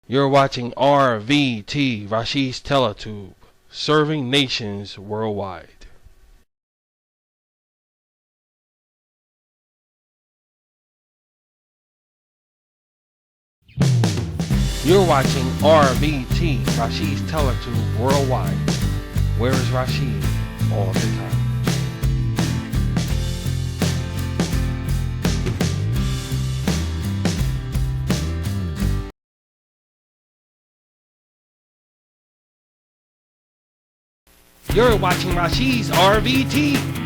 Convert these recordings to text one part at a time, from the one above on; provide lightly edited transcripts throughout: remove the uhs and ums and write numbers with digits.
You're watching RVT, Rashid's Teletube, serving nations worldwide. You're watching RVT, Rashid's Teletube worldwide. Where is Rashid all the time? You're watching Rashid's RVT.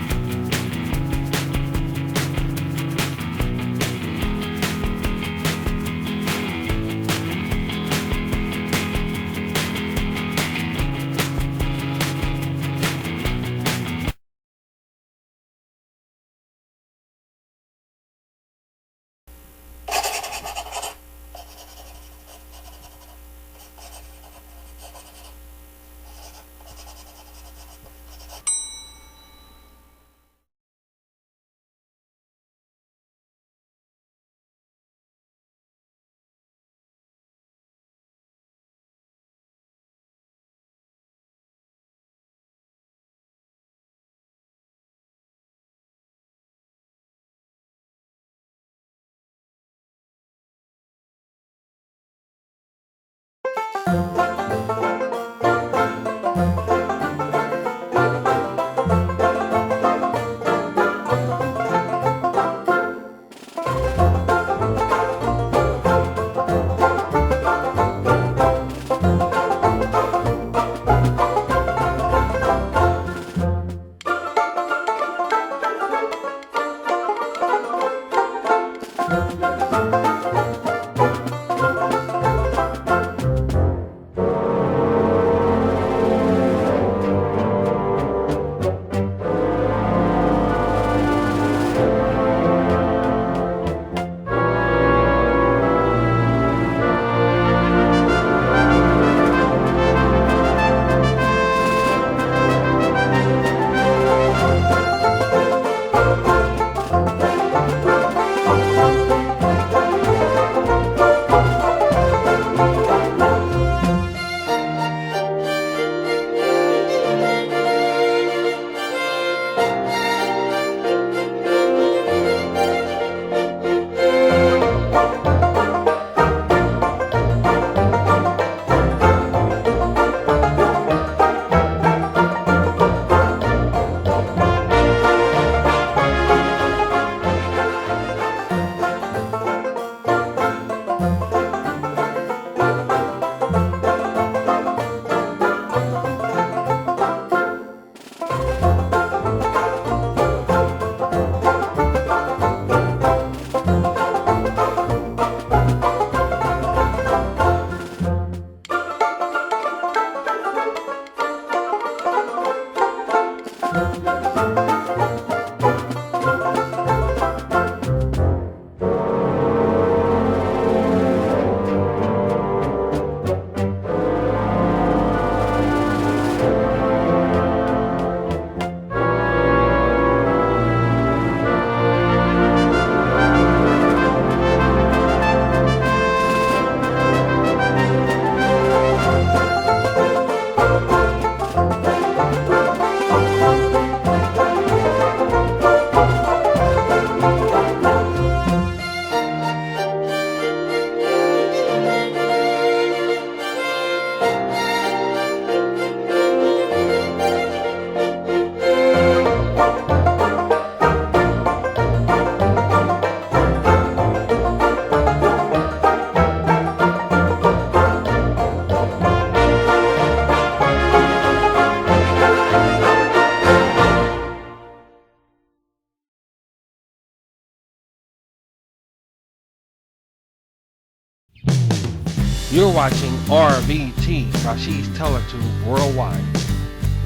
You're watching RVT, Rashid's Teletube worldwide.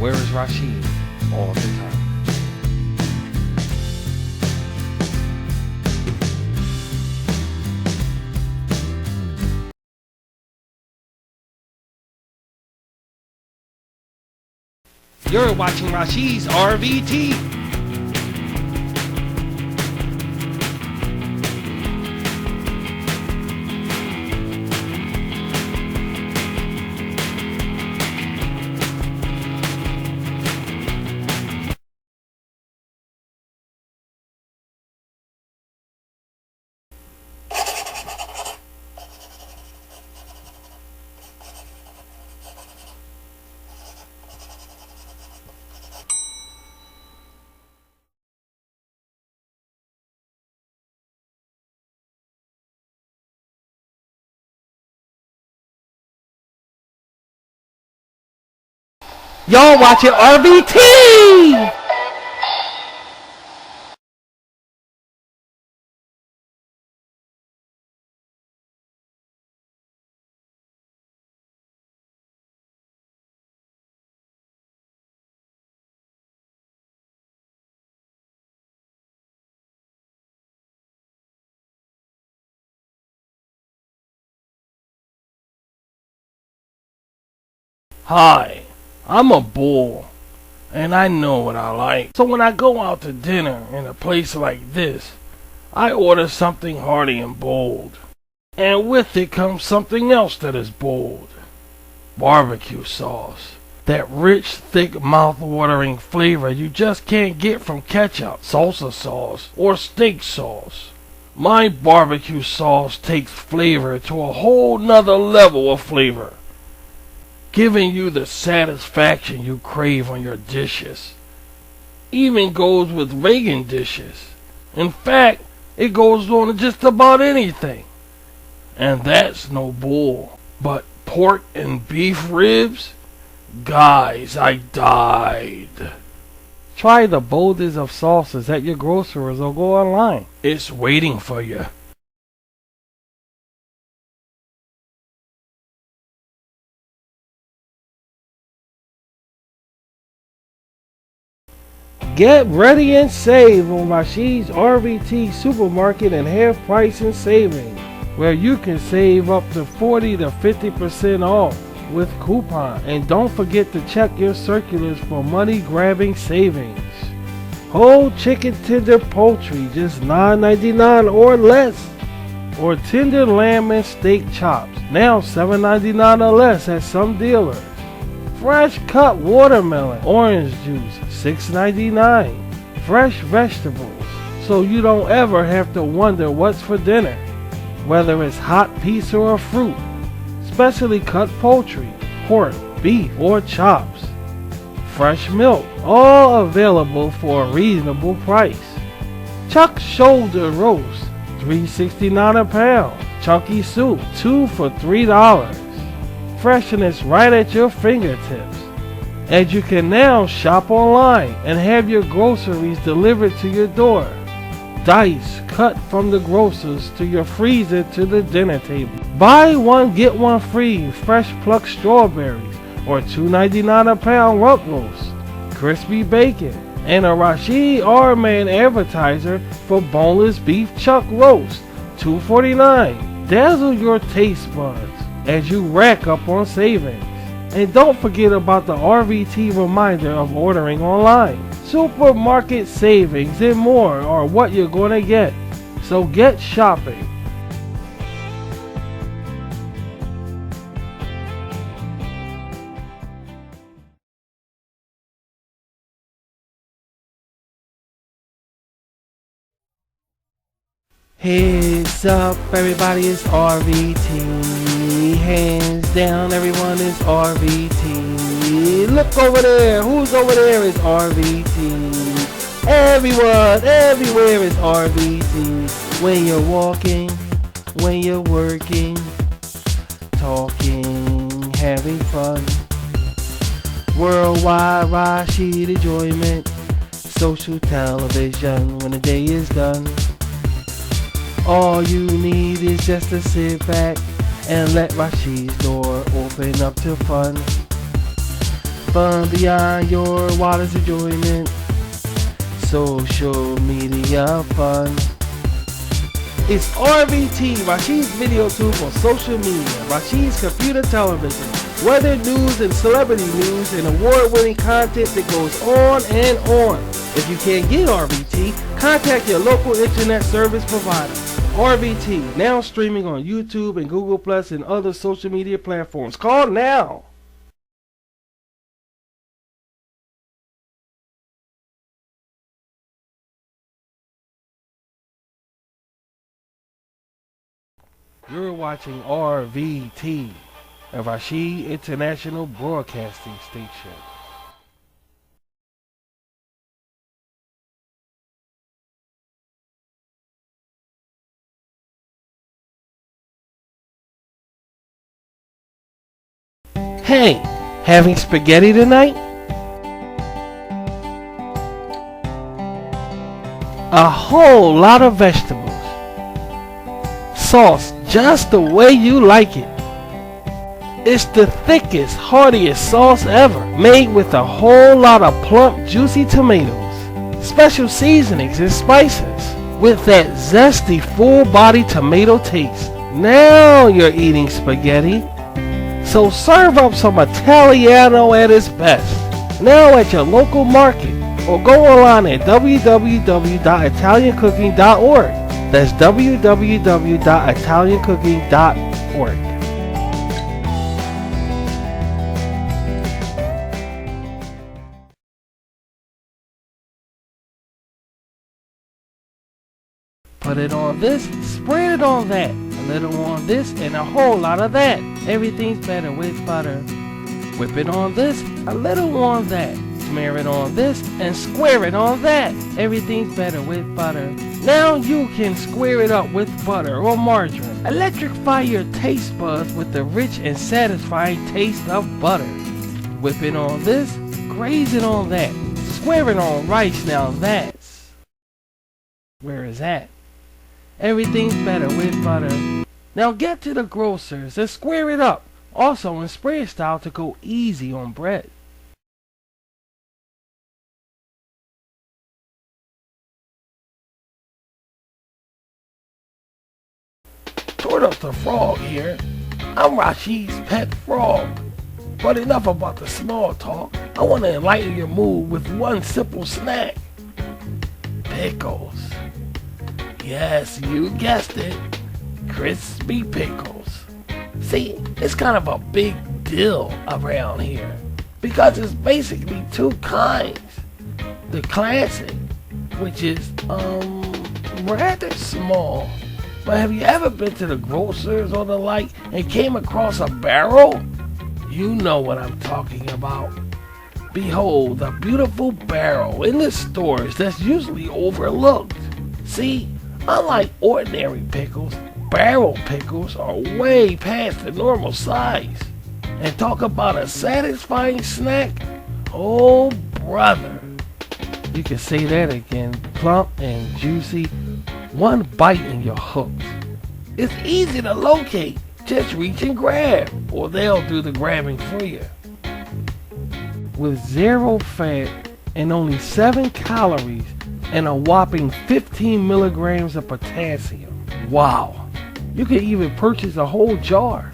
Where is Rashid all the time? You're watching Rashid's RVT. Y'all watching RVT! Hi, I'm a bull, and I know what I like. So when I go out to dinner in a place like this, I order something hearty and bold. And with it comes something else that is bold. Barbecue sauce. That rich, thick, mouth-watering flavor you just can't get from ketchup, salsa sauce, or steak sauce. My barbecue sauce takes flavor to a whole nother level of flavor, giving you the satisfaction you crave on your dishes. Even goes with vegan dishes. In fact, it goes on just about anything. And that's no bull. But pork and beef ribs? Guys, I died. Try the boldest of sauces at your grocer's or go online. It's waiting for you. Get ready and save on Rashid's RVT Supermarket and Half Price and Savings, where you can save up to 40 to 50% off with coupon. And don't forget to check your circulars for money-grabbing savings. Whole chicken tender poultry, just $9.99 or less. Or tender lamb and steak chops, now $7.99 or less at some dealers. Fresh cut watermelon, orange juice, $6.99. Fresh vegetables, so you don't ever have to wonder what's for dinner. Whether it's hot pizza or fruit, specially cut poultry, pork, beef, or chops. Fresh milk, all available for a reasonable price. Chuck shoulder roast, $3.69 a pound. Chunky soup, 2 for $3. Freshness right at your fingertips. And you can now shop online and have your groceries delivered to your door. Dice cut from the grocers to your freezer to the dinner table. Buy one get one free fresh plucked strawberries or $2.99 a pound rump roast, crispy bacon, and a Rashid R-Man advertiser for boneless beef chuck roast, $2.49. Dazzle your taste buds as you rack up on savings. And don't forget about the RVT reminder of ordering online. Supermarket savings and more are what you're going to get. So get shopping. Heads up, everybody, it's RVT. Hands down, everyone, is RVT. Look over there. Who's over there? Is RVT. Everyone, everywhere is RVT. When you're walking, when you're working, talking, having fun. Worldwide Rashid enjoyment. Social television when the day is done. All you need is just to sit back and let Rashid's door open up to fun. Fun beyond your wildest enjoyment. Social media fun. It's RVT, Rashid's video tool for social media. Rashid's computer television. Weather news and celebrity news and award-winning content that goes on and on. If you can't get RVT, contact your local internet service provider. RVT, now streaming on YouTube and Google Plus and other social media platforms. Call now! You're watching RVT, a Rashid International Broadcasting Station. Hey, having spaghetti tonight? a whole lot of vegetables. Sauce just the way you like it. It's the thickest, heartiest sauce ever, made with a whole lot of plump, juicy tomatoes, special seasonings and spices, with that zesty, full-bodied tomato taste. Now you're eating spaghetti. So serve up some Italiano at its best, now at your local market, or go online at www.italiancooking.org. That's www.italiancooking.org. Put it on this, spread it on that. A little on this and a whole lot of that. Everything's better with butter. Whip it on this, a little on that. Smear it on this and square it on that. Everything's better with butter. Now you can square it up with butter or margarine. Electrify your taste buds with the rich and satisfying taste of butter. Whip it on this, graze it on that. Square it on rice, now that's where is that? Everything's better with butter. Now get to the grocers and square it up, also in spread style to go easy on bread. Tortoise the Frog here. I'm Rashid's pet frog. But enough about the small talk. I want to enlighten your mood with one simple snack. Pickles. Yes, you guessed it. Crispy pickles. See, it's kind of a big deal around here because it's basically two kinds. The classic, which is rather small. But have you ever been to the grocers or the like and came across a barrel? You know what I'm talking about. Behold, a beautiful barrel in the stores that's usually overlooked. See, unlike ordinary pickles, barrel pickles are way past the normal size. And talk about a satisfying snack, oh brother. You can say that again, plump and juicy, one bite and you're hooked. It's easy to locate, just reach and grab, or they'll do the grabbing for you. With 0 fat and only 7 calories and a whopping 15 milligrams of potassium. Wow. You can even purchase a whole jar.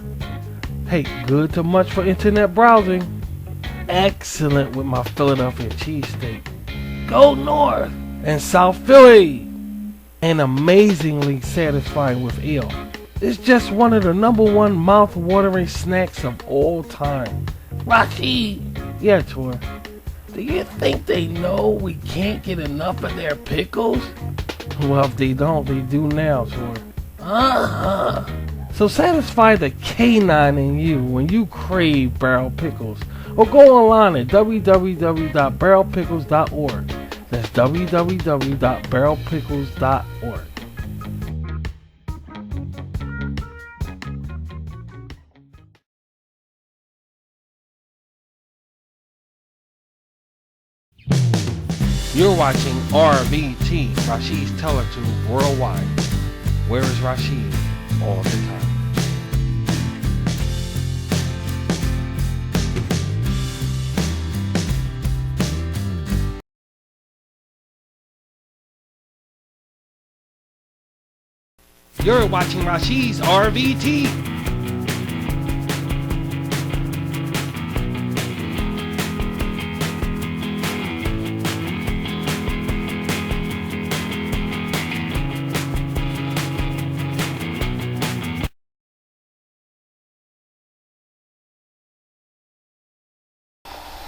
Hey, good to much for internet browsing. Excellent with my Philadelphia cheesesteak. Go north and South Philly. And amazingly satisfying with ale. It's just one of the #1 mouth-watering snacks of all time. Rashid. Yeah, Tor. Do you think they know we can't get enough of their pickles? Well, if they don't, they do now, Tor. So satisfy the canine in you when you crave barrel pickles. Or go online at www.barrelpickles.org. That's www.barrelpickles.org. You're watching RVT, Rashid's Teletube Worldwide. Where is Rashid? All the time. You're watching Rashid's RVT.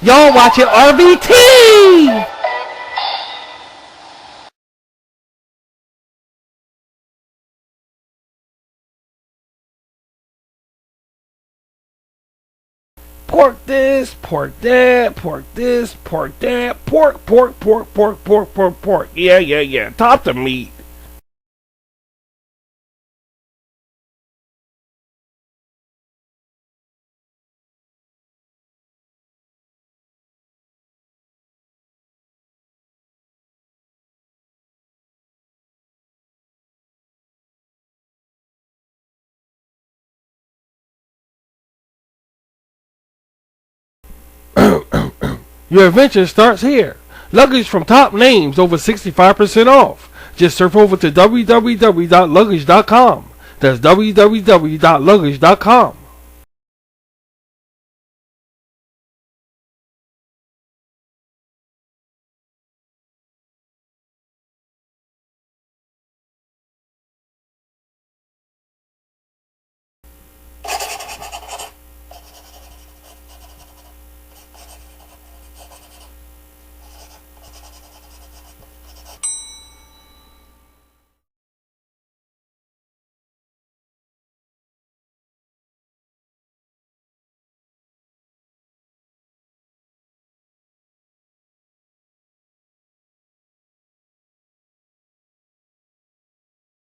Y'all watching RVT! Pork this, pork that, pork this, pork that, pork, pork, pork, pork, pork, pork, pork. Yeah. Top the meat. Your adventure starts here. Luggage from top names over 65% off. Just surf over to www.luggage.com. That's www.luggage.com.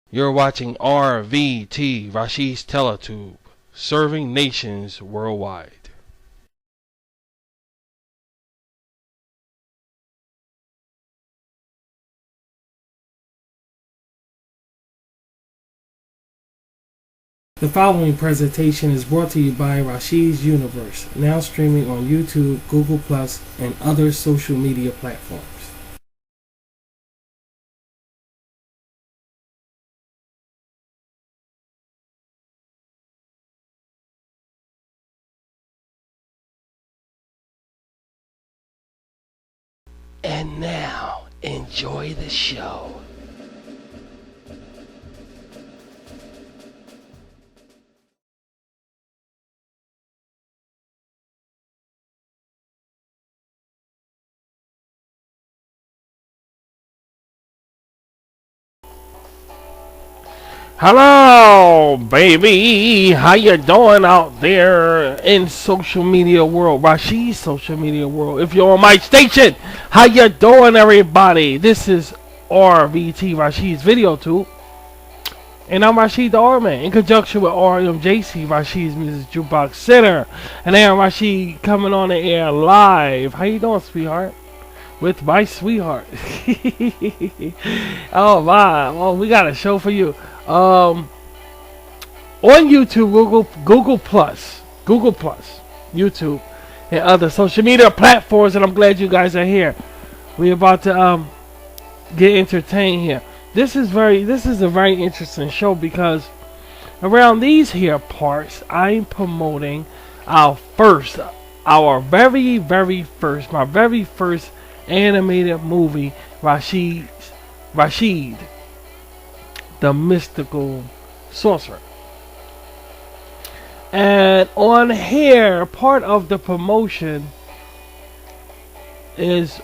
You're watching RVT, Rashid's Teletube, serving nations worldwide. The following presentation is brought to you by Rashid's Universe, now streaming on YouTube, Google+, and other social media platforms. And now, enjoy the show. Hello, baby. How you doing out there in social media world? Rashid's social media world. If you're on my station, how you doing, everybody? This is RVT, Rashid's Video Tube. And I'm Rashid the R-Man, in conjunction with RMJC, Rashid's Music Jukebox Center. And I am Rashid coming on the air live. How you doing, sweetheart? With my sweetheart. Oh my, well, we got a show for you. On YouTube, Google Plus, YouTube, and other social media platforms, and I'm glad you guys are here. We're about to get entertained here. This is a very interesting show because around these here parts, I'm promoting my very first animated movie, Rashid, the Mystical Sorcerer. And on here, part of the promotion is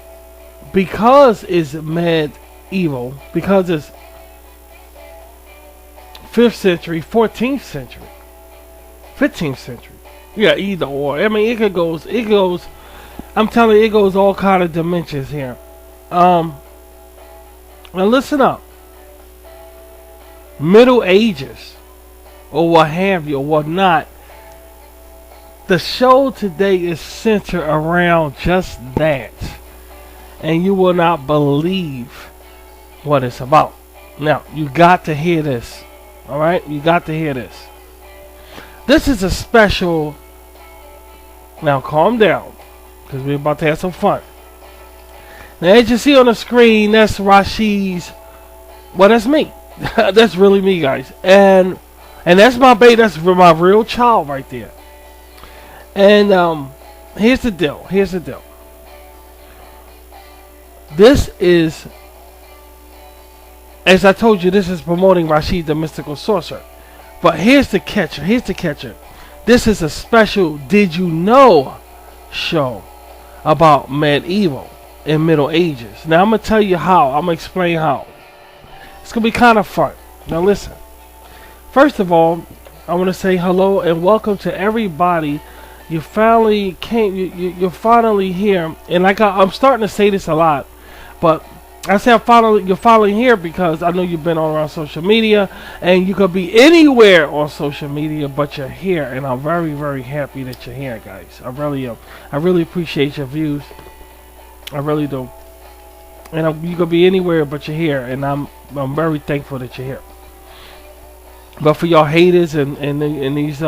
because it's medieval, because it's 5th century, 14th century, 15th century. Yeah, either or. I mean, it goes. I'm telling you, it goes all kind of dimensions here. Now listen up. Middle Ages, or what have you, or what not. The show today is centered around just that, and you will not believe what it's about. Now, you got to hear this. All right, you got to hear this. This is a special. Now, calm down, because we're about to have some fun. Now, as you see on the screen, that's Rashid's. Well, that's me. That's really me, guys, and that's my baby. That's my real child right there. And here's the deal. This is, as I told you, this is promoting Rashid the Mystical Sorcerer. But here's the catcher. This is a special Did You Know show about medieval and Middle Ages. Now I'm gonna tell you how. I'm gonna explain how. It's gonna be kind of fun. Now listen. First of all, I want to say hello and welcome to everybody. You finally came. You're finally here, and I'm starting to say this a lot, but I say you're finally here because I know you've been all around social media, and you could be anywhere on social media, but you're here, and I'm very, very happy that you're here, guys. I really am. I really appreciate your views. I really do. And you could be anywhere, but you're here, and I'm very thankful that you're here. But for y'all haters and these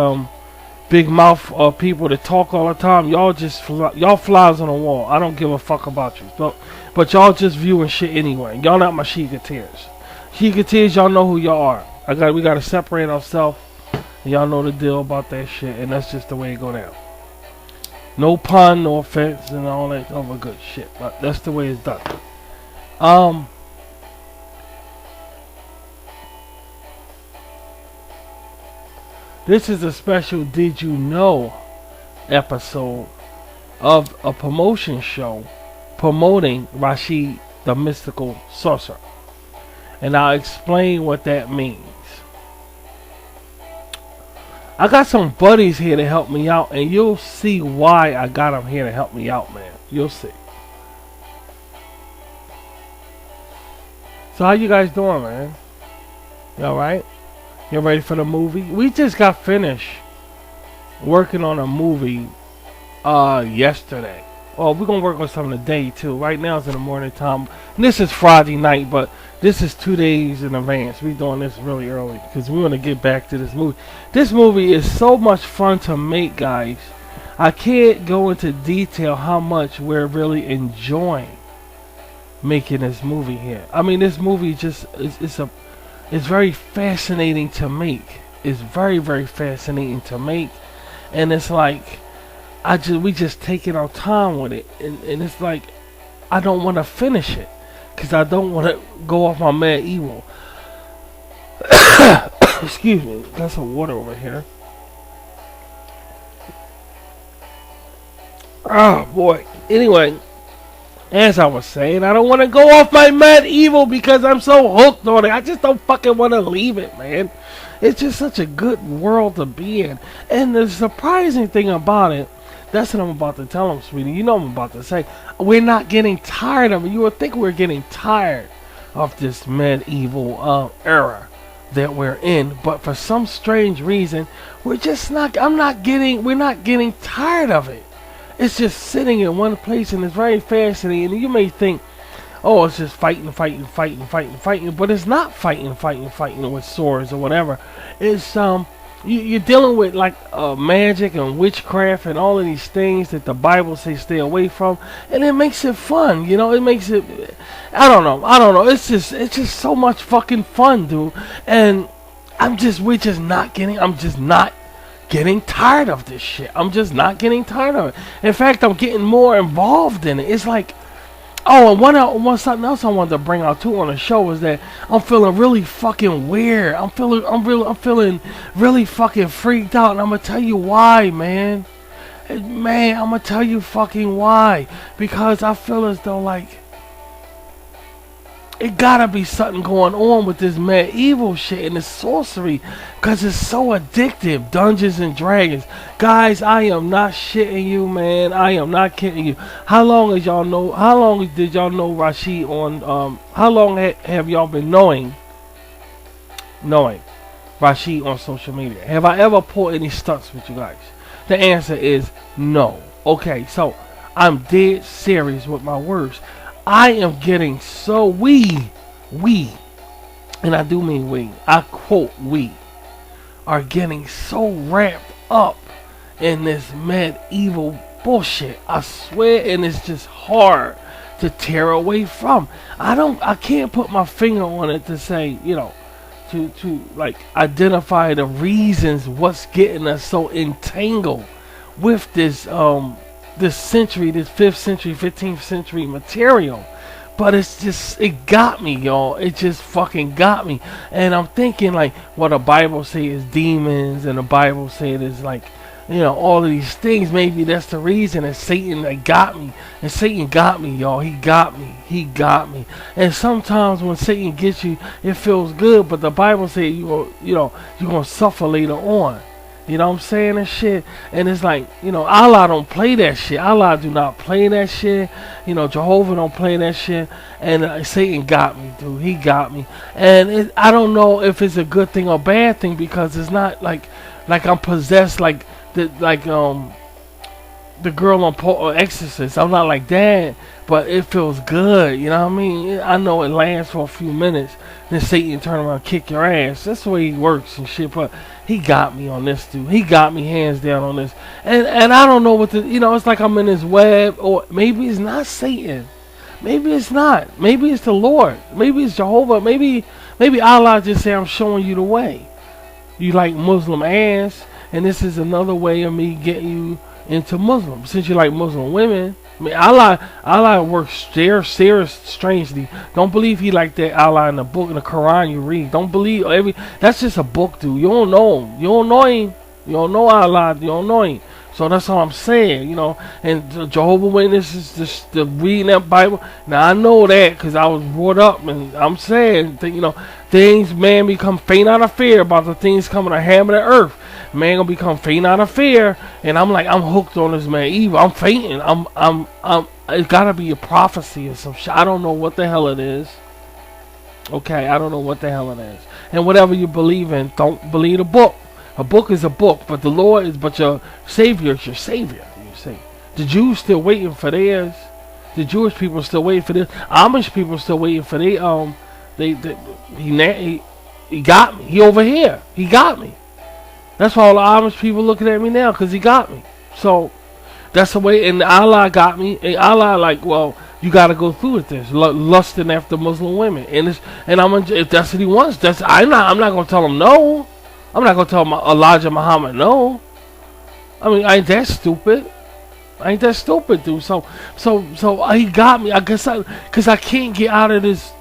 big mouth people that talk all the time. Y'all just y'all flies on the wall. I don't give a fuck about you. But y'all just viewing shit anyway. Y'all not my Sheikah-teers. Sheikah-teers, y'all know who y'all are. We gotta separate ourselves. Y'all know the deal about that shit, and that's just the way it go down. No pun, no offense, and all that other good shit. But that's the way it's done. This is a special Did You Know episode of a promotion show promoting Rashid the Mystical Sorcerer. And I'll explain what that means. I got some buddies here to help me out, and you'll see why I got them here to help me out, man. You'll see. So how you guys doing, man? You alright? You ready for the movie? We just got finished working on a movie yesterday. Oh, we're gonna work on something today too. Right now it's in the morning time. And this is Friday night, but this is 2 days in advance. We're doing this really early because we want to get back to this movie. This movie is so much fun to make, guys. I can't go into detail how much we're really enjoying making this movie here. I mean, this movie just it's very fascinating to make. It's very, very fascinating to make, and it's like we just taking our time with it, and it's like I don't want to finish it because I don't want to go off my mad evil. Excuse me, got some water over here. Oh boy. Anyway, as I was saying, I don't want to go off my mad evil because I'm so hooked on it. I just don't fucking want to leave it, man. It's just such a good world to be in. And the surprising thing about it, that's what I'm about to tell them, sweetie. You know what I'm about to say. We're not getting tired of it. You would think we're getting tired of this medieval era that we're in, but for some strange reason, we're not getting tired of it. It's just sitting in one place, and it's very fascinating. And you may think, oh, it's just fighting, but it's not fighting with swords or whatever. It's you're dealing with like magic and witchcraft and all of these things that the Bible says stay away from, and it makes it fun. You know, it makes it. I don't know. It's just so much fucking fun, dude. And I'm just not getting tired of this shit. I'm just not getting tired of it. In fact, I'm getting more involved in it. It's like, oh, and something else I wanted to bring out too on the show is that I'm feeling really fucking weird. I'm feeling really fucking freaked out, and I'm gonna tell you why, man. Man, I'm gonna tell you fucking why. Because I feel as though like it gotta be something going on with this medieval shit and this sorcery, because it's so addictive. Dungeons and Dragons, guys, I am not shitting you, man. I am not kidding you. How long did y'all know Rashid on how long have y'all been knowing Rashid on social media? Have I ever pulled any stunts with you guys? The answer is no. Okay, so I'm dead serious with my words. I am getting so we, and I do mean we, I quote we, are getting so wrapped up in this medieval bullshit. I swear, and it's just hard to tear away from. I can't put my finger on it to say, you know, to like identify the reasons what's getting us so entangled with this this century, this 5th century, 15th century material. But it got me, y'all. It just fucking got me. And I'm thinking like what the Bible say is demons, and the Bible say it is like, you know, all of these things. Maybe that's the reason. And Satan that got me. And Satan got me, y'all. He got me. And sometimes when Satan gets you, it feels good. But the Bible say you're gonna suffer later on. You know what I'm saying, and shit. And it's like, you know, Allah don't play that shit. Allah do not play that shit. You know, Jehovah don't play that shit. And Satan got me, dude. He got me. And I don't know if it's a good thing or bad thing, because it's not like I'm possessed like the girl on Exorcist. I'm not like that, but it feels good. You know what I mean? I know it lasts for a few minutes. Then Satan turn around and kick your ass. That's the way he works and shit. But he got me on this, dude. He got me hands down on this. And I don't know what the, it's like I'm in his web, or maybe it's not Satan. Maybe it's not. Maybe it's the Lord. Maybe it's Jehovah. Maybe Allah just say, I'm showing you the way. You like Muslim ass, and this is another way of me getting you into Muslim. Since you like Muslim women, I mean, Allah works very strangely. Don't believe he like that Allah in the book, in the Quran you read. Don't believe that's just a book, dude. You don't know him. You don't know him. You don't know Allah. You don't know him. So that's all I'm saying, And the Jehovah's Witnesses, just the reading that Bible. Now I know that because I was brought up, and I'm saying, things man become faint out of fear about the things coming to hammer the earth. Man gonna become faint out of fear, and I'm like, I'm hooked on this man evil. I'm fainting. It's gotta be a prophecy or some shit. I don't know what the hell it is. Okay, I don't know what the hell it is. And whatever you believe in, don't believe the book. A book is a book, but the Lord is, but your Savior is your Savior. You see, the Jews still waiting for theirs. The Jewish people still waiting for theirs. Amish people still waiting for they he got me. He over here. He got me. That's why all the Amish people looking at me now, because he got me. So that's the way. And Allah got me. And Allah like, well, you got to go through with this, lusting after Muslim women. And if that's what he wants, I'm not gonna tell him no. I'm not gonna tell Elijah Muhammad no. I mean, I ain't that stupid. Dude. So he got me. I guess because I can't get out of this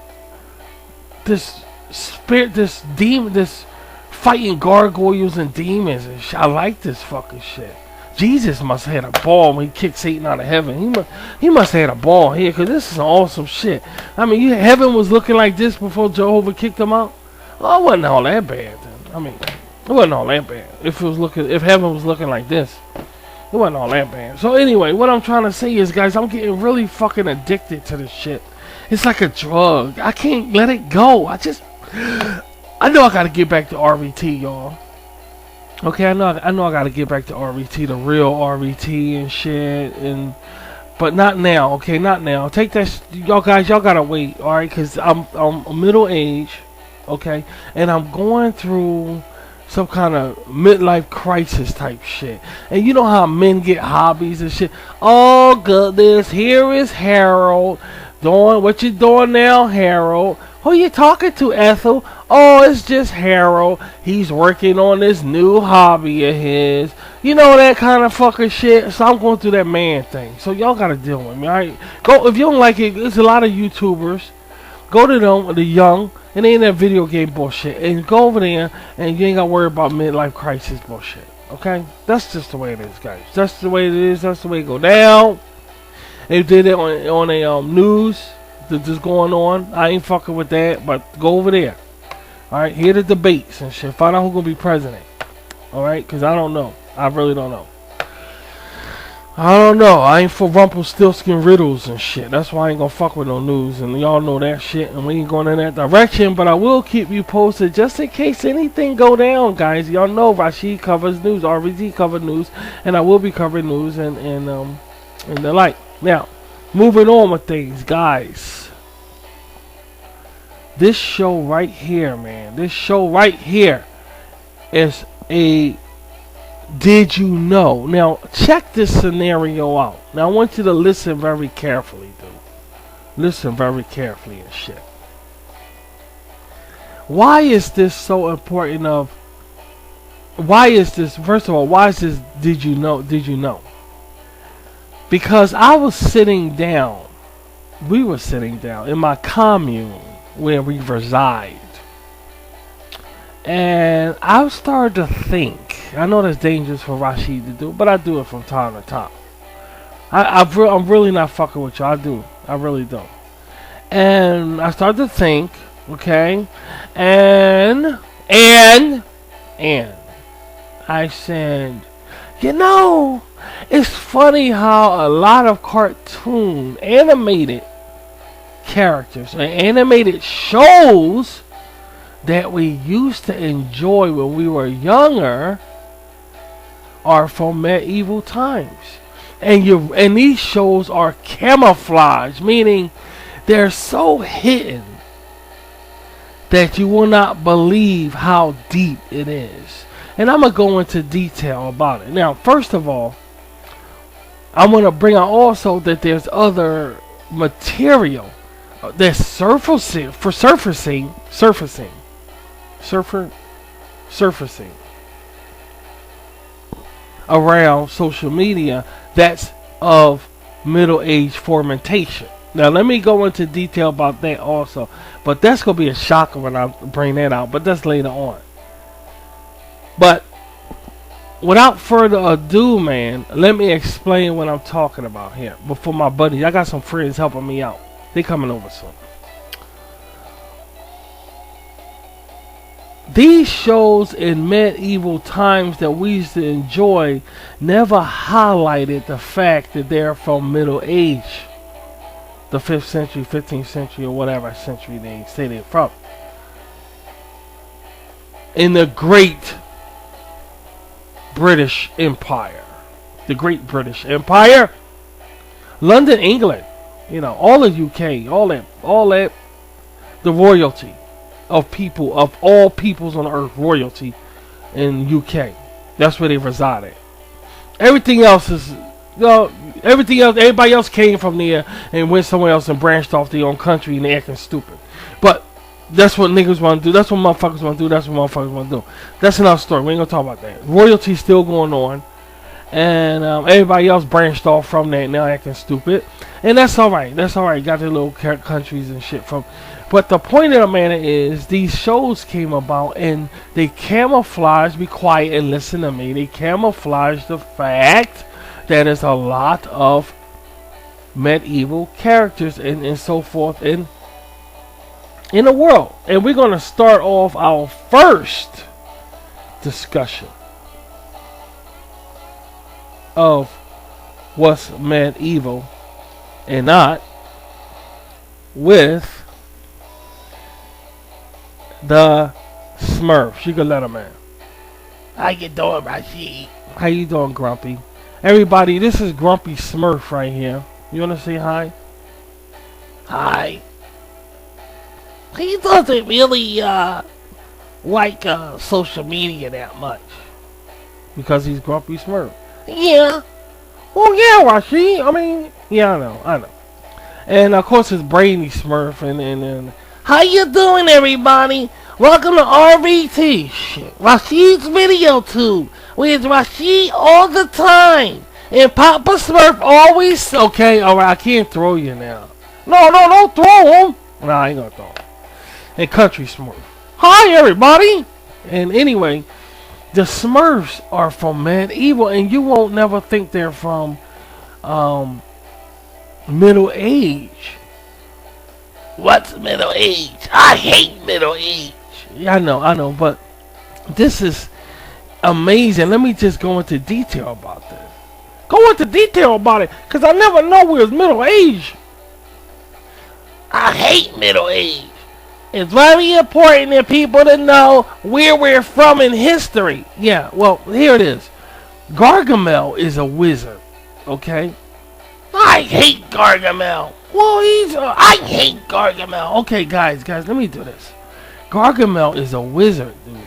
spirit, this demon, this fighting gargoyles and demons and shit. I like this fucking shit. Jesus must have had a ball when he kicked Satan out of heaven. He must have had a ball here, because this is awesome shit. I mean, heaven was looking like this before Jehovah kicked him out. Oh, it wasn't all that bad then. I mean, it wasn't all that bad. If heaven was looking like this, it wasn't all that bad. So anyway, what I'm trying to say is, guys, I'm getting really fucking addicted to this shit. It's like a drug. I can't let it go. I know I gotta get back to RVT, y'all. Okay, I know I gotta get back to RVT, the real RVT and shit, but not now. Okay, not now. Take that, y'all guys. Y'all gotta wait, all right? Cause I'm middle age, okay, and I'm going through some kind of midlife crisis type shit. And you know how men get hobbies and shit. Oh goodness, here is Harold doing what you doing now, Harold. Who you talking to, Ethel? Oh, it's just Harold. He's working on this new hobby of his. You know, that kind of fucking shit. So I'm going through that man thing. So y'all gotta deal with me, alright? Go, if you don't like it, there's a lot of YouTubers. Go to them, the young, and they ain't that video game bullshit. And go over there, and you ain't gotta worry about midlife crisis bullshit. Okay? That's just the way it is, guys. That's the way it is. That's the way it go down. They did it on a news that's going on. I ain't fucking with that, but go over there. Alright, hear the debates and shit. Find out who's gonna be president. Alright, because I don't know. I really don't know. I don't know. I ain't for Rumpelstiltskin riddles and shit. That's why I ain't gonna fuck with no news. And y'all know that shit. And we ain't going in that direction. But I will keep you posted just in case anything go down, guys. Y'all know Rashid covers news. RVZ covers news. And I will be covering news and the like. Now, moving on with things, guys. This show right here, man. This show right here is a Did You Know? Now, check this scenario out. Now, I want you to listen very carefully, dude. Listen very carefully and shit. Why is this so important why is this, first of all, why is this Did You Know? Did you know? Because I was sitting down. We were sitting down in my commune where we reside. And I started to think. I know that's dangerous for Rashid to do, but I do it from time to time. I'm really not fucking with you. I do. I really do. And I started to think, okay, and I said, it's funny how a lot of cartoon animated characters and animated shows that we used to enjoy when we were younger are from medieval times. And these shows are camouflage, meaning they're so hidden that you will not believe how deep it is. And I'm going to go into detail about it. Now, first of all, I want to bring out also that there's other material that's surfacing around social media that's of Middle Age fermentation. Now let me go into detail about that also, but that's going to be a shocker when I bring that out, but that's later on. But without further ado, man, let me explain what I'm talking about here before my buddies. I got some friends helping me out. They coming over soon. These shows in medieval times that we used to enjoy never highlighted the fact that they're from Middle Age. The 5th century, 15th century, or whatever century they say they're from. In the Great British Empire. The Great British Empire. London, England. You know, all the UK, all that, the royalty of people, of all peoples on earth, royalty in UK. That's where they resided. Everything else is, everything else, everybody else came from there and went somewhere else and branched off their own country and they acting stupid. But that's what niggas want to do. That's what motherfuckers want to do. That's what motherfuckers want to do. That's another story. We ain't gonna talk about that. Royalty's still going on. And everybody else branched off from that, now acting stupid. And that's alright. That's alright. Got their little countries and shit from. But the point of the matter is, these shows came about and they camouflage, be quiet and listen to me. They camouflage the fact that there's a lot of medieval characters and so forth in the world. And we're going to start off our first discussion of what's medieval and not with the Smurfs. You can let them in. How you doing, Rashid? How you doing, Grumpy? Everybody, this is Grumpy Smurf right here. You want to say hi? Hi. He doesn't really like social media that much. Because he's Grumpy Smurf. Yeah. Well, yeah, Rashid. I mean, yeah, I know. And of course, it's Brainy Smurf and how you doing, everybody? Welcome to RVT. Shit. Rashid's Video Tube. With Rashid all the time. And Papa Smurf always... Okay, alright, I can't throw you now. No, don't throw him. No, I ain't gonna throw him. And Country Smurf. Hi, everybody. And anyway, the Smurfs are from medieval, and you won't never think they're from Middle Age. What's Middle Age? I hate Middle Age. Yeah, I know, but this is amazing. Let me just go into detail about this. Go into detail about it, because I never know we was Middle Age. I hate Middle Age. It's very important for people to know where we're from in history. Yeah, well, here it is. Gargamel is a wizard, okay? I hate Gargamel. Well, I hate Gargamel. Okay, guys, let me do this. Gargamel is a wizard, dude.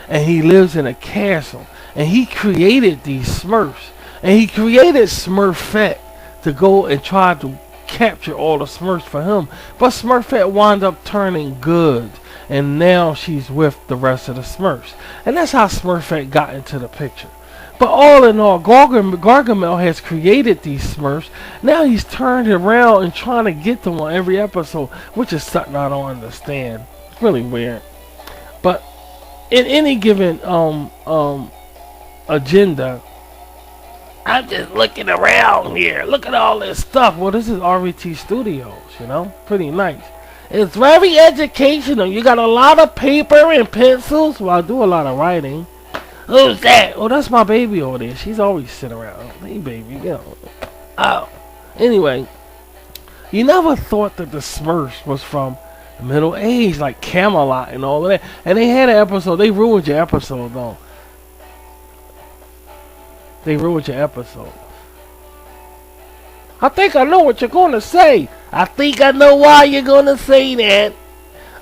And he lives in a castle. And he created these Smurfs. And he created Smurfette to go and try to capture all the Smurfs for him. But Smurfette wound up turning good. And now she's with the rest of the Smurfs. And that's how Smurfette got into the picture. But all in all, Gargamel has created these Smurfs. Now he's turned around and trying to get them on every episode, which is something I don't understand. It's really weird. But in any given agenda, I'm just looking around here. Look at all this stuff. Well, this is RVT Studios, you know, pretty nice. It's very educational. You got a lot of paper and pencils. Well, I do a lot of writing. Who's that? Oh, that's my baby over there. She's always sitting around. Hey, baby, you know. Oh. Anyway, you never thought that the Smurfs was from the Middle Age, like Camelot and all of that. And they had an episode. They ruined your episode, though. They ruined your episode. I think I know what you're gonna say. I think I know why you're gonna say that.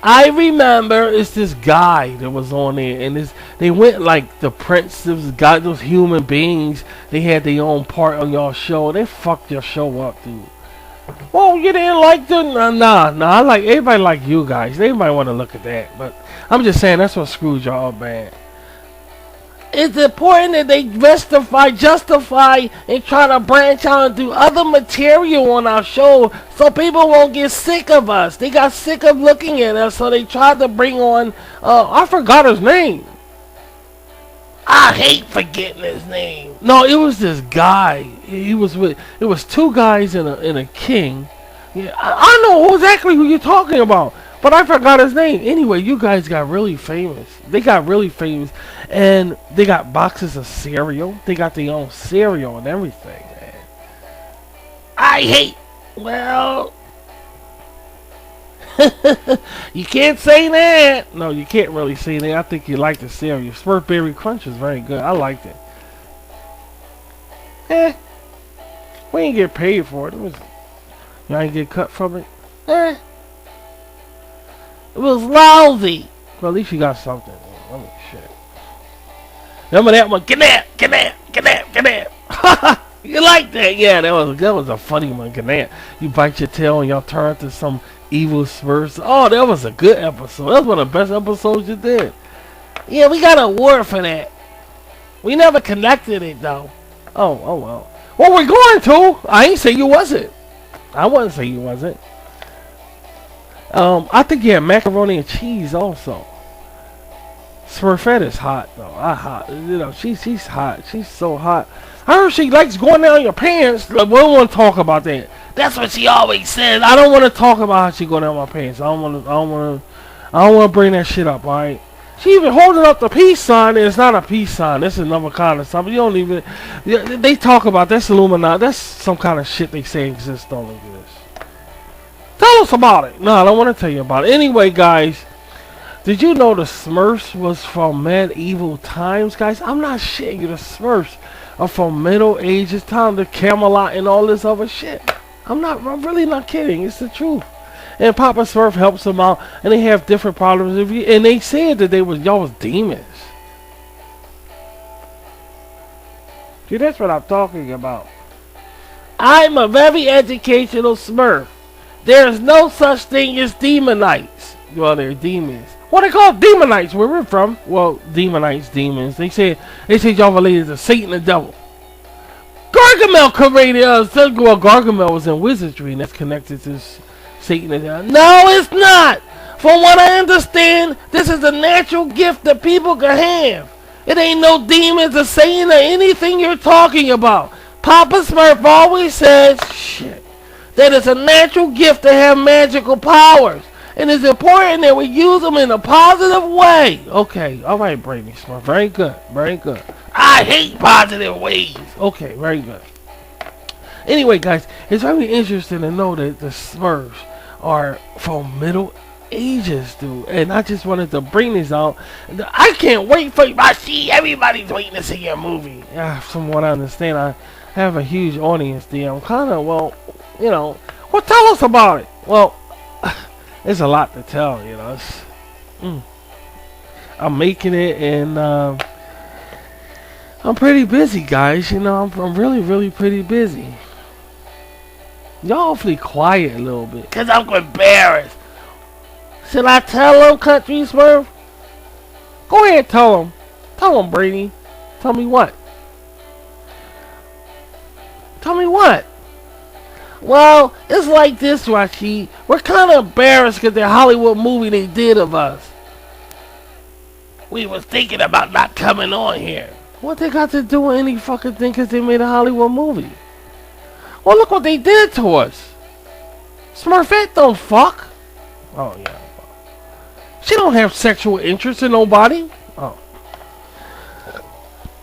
I remember It's this guy that was on there, and they went like the prince. Those guys, those human beings. They had their own part on your show. They fucked your show up, dude. Well, you didn't like the nah. I like everybody like you guys. Everybody want to look at that, but I'm just saying that's what screwed y'all up bad. it's important that they justify, and try to branch out and do other material on our show so people won't get sick of us. They got sick of looking at us, so they tried to bring on, I forgot his name. I hate forgetting his name. No, it was this guy. He was with. It was two guys and a king. Yeah, I know exactly who you're talking about, but I forgot his name. Anyway, you guys got really famous. They got really famous, and they got boxes of cereal. They got their own cereal and everything, man. I hate. Well, you can't say that. No, you can't really say that. I think you like the cereal. Smurfberry Crunch is very good. I liked it. We ain't get paid for it. You ain't get cut from it. It was lousy. Well, at least you got something. I mean, shit. Remember that one? Get that. You like that? Yeah, that was a funny one. Get that. You bite your tail and y'all turn into some evil Smurfs. Oh, that was a good episode. That was one of the best episodes you did. Yeah, we got an award for that. We never connected it though. Oh well. Well, we're going to. I ain't say you wasn't. I wouldn't say you wasn't. I think you had macaroni and cheese also. Smurfette is hot though. Hot. You know, she's hot. She's so hot. I heard she likes going down your pants. Like, we don't want to talk about that. That's what she always says. I don't want to talk about how she go down my pants. I don't want to bring that shit up. All right. She even holding up the peace sign. And it's not a peace sign. This is another kind of something. You don't even. They talk about that's Illuminati. That's some kind of shit they say exists. Don't exist. Tell us about it. No, I don't want to tell you about it. Anyway, guys, did you know the Smurfs was from medieval times, guys? I'm not shitting you. The Smurfs are from Middle Ages time, the Camelot and all this other shit. I'm really not kidding. It's the truth. And Papa Smurf helps them out, and they have different problems. And they said that y'all was demons. See, that's what I'm talking about. I'm a very educational Smurf. There's no such thing as demonites. Well, they're demons. What they call demonites? Where we're from? Well, demonites, demons. They said y'all related to Satan the devil. Gargamel created us. Well, Gargamel was in wizardry, and that's connected to Satan the devil. No, it's not. From what I understand, this is a natural gift that people can have. It ain't no demons or Satan or anything you're talking about. Papa Smurf always says, shit, that it's a natural gift to have magical powers. And it's important that we use them in a positive way. Okay, all right, Brady Smurf. Very good, very good. I hate positive ways. Okay, very good. Anyway, guys, it's very interesting to know that the Smurfs are from Middle Ages, dude. And I just wanted to bring this out. I can't wait for Rashid. Everybody's waiting to see your movie. Yeah, from what I understand, I have a huge audience there. I'm kind of, well, tell us about it. Well, there's a lot to tell, I'm making it, and I'm pretty busy, guys. I'm really, really pretty busy. Y'all hopefully quiet a little bit. Because I'm embarrassed. Should I tell them, Country Smurf? Go ahead, tell them. Tell them, Brady. Tell me what? Tell me what? Well, it's like this, Rashid. We're kind of embarrassed because the Hollywood movie they did of us. We was thinking about not coming on here. What they got to do with any fucking thing because they made a Hollywood movie? Well, look what they did to us. Smurfette don't fuck. Oh, yeah. She don't have sexual interest in nobody. Oh.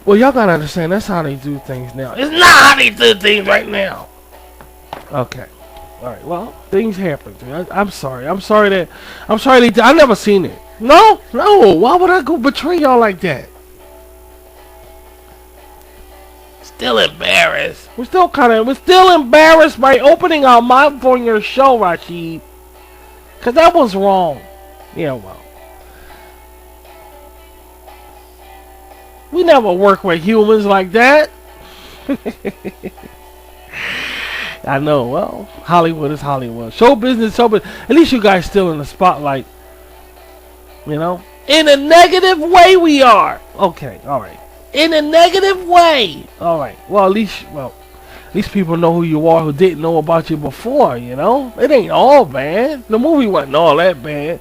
Well, y'all gotta understand, that's how they do things now. It's not how they do things right now. Okay. Alright, well, things happen. I'm sorry. I never seen it. No. Why would I go betray y'all like that? still embarrassed. We're still embarrassed by opening our mouth on your show, Rashid. Cause that was wrong. Yeah, well. We never work with humans like that. I know, well, Hollywood is Hollywood. Show business, at least you guys still in the spotlight. You know? In a negative way we are. Okay, alright. In a negative way. Alright. Well, at least people know who you are who didn't know about you before, you know? It ain't all bad. The movie wasn't all that bad.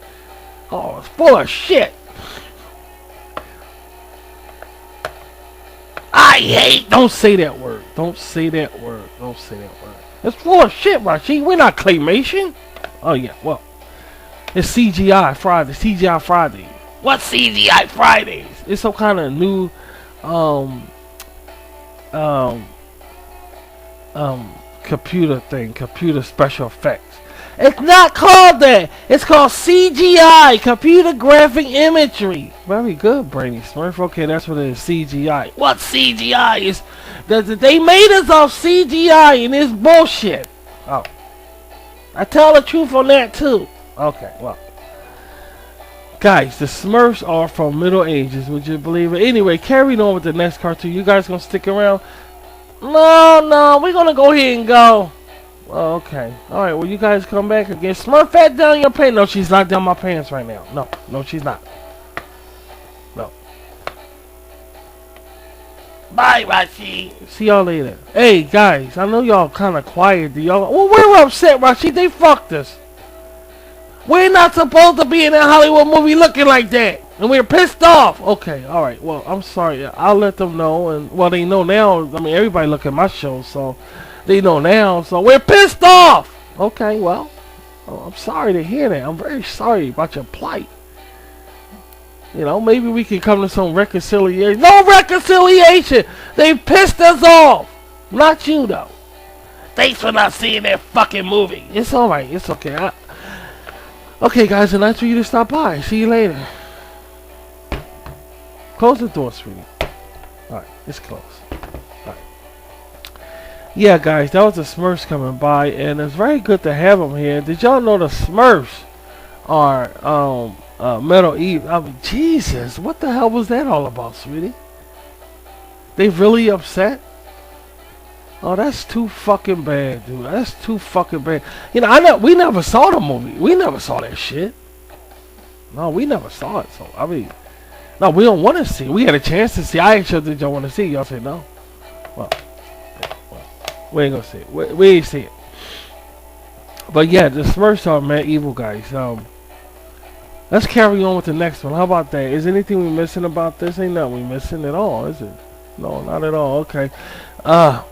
Oh, it's full of shit. I hate. Don't say that word. Don't say that word. Don't say that word. It's full of shit, Rashid. We're not claymation. Oh yeah, well, it's CGI Friday. CGI Friday. What's CGI Fridays? It's some kind of new, computer thing. Computer special effects. It's not called that. It's called CGI, computer graphic imagery. Very good, Brainy Smurf. Okay, that's what it is. CGI. What CGI is? They made us off CGI and it's bullshit. Oh. I tell the truth on that too. Okay, well. Guys, the Smurfs are from Middle Ages, would you believe it? Anyway, carrying on with the next cartoon. You guys gonna stick around? No, we're gonna go ahead and go. Oh, okay. Alright, well you guys come back again. Smurf that down your pants. No, she's not down my pants right now. No, she's not. No. Bye, Rashid. See y'all later. Hey guys, I know y'all kinda quiet. Do y'all we're upset, Rashid. They fucked us. We're not supposed to be in a Hollywood movie looking like that. And we're pissed off. Okay, alright. Well, I'm sorry. I'll let them know, and well they know now. I mean everybody look at my show, so they know now, so we're pissed off! Okay, well, I'm sorry to hear that. I'm very sorry about your plight. You know, maybe we can come to some reconciliation. No reconciliation! They pissed us off! Not you, though. Thanks for not seeing that fucking movie. It's alright, it's okay. Okay, guys, and that's for you to stop by. See you later. Close the door, sweetie. Alright, it's closed. Yeah, guys, that was the Smurfs coming by, and it's very good to have them here. Did y'all know the Smurfs are Metal Eve? I mean, Jesus, what the hell was that all about, sweetie? They really upset? Oh, that's too fucking bad, dude. That's too fucking bad. You know, we never saw the movie. We never saw that shit. No, we never saw it. So I mean, no, we don't want to see it. We had a chance to see. I asked y'all, did y'all want to see it? Y'all said no. Well. We ain't gonna see it. We ain't see it. But yeah, the Smurfs are medieval, guys. Let's carry on with the next one. How about that? Is anything we missing about this? Ain't nothing we missing at all, is it? No, not at all. Okay. God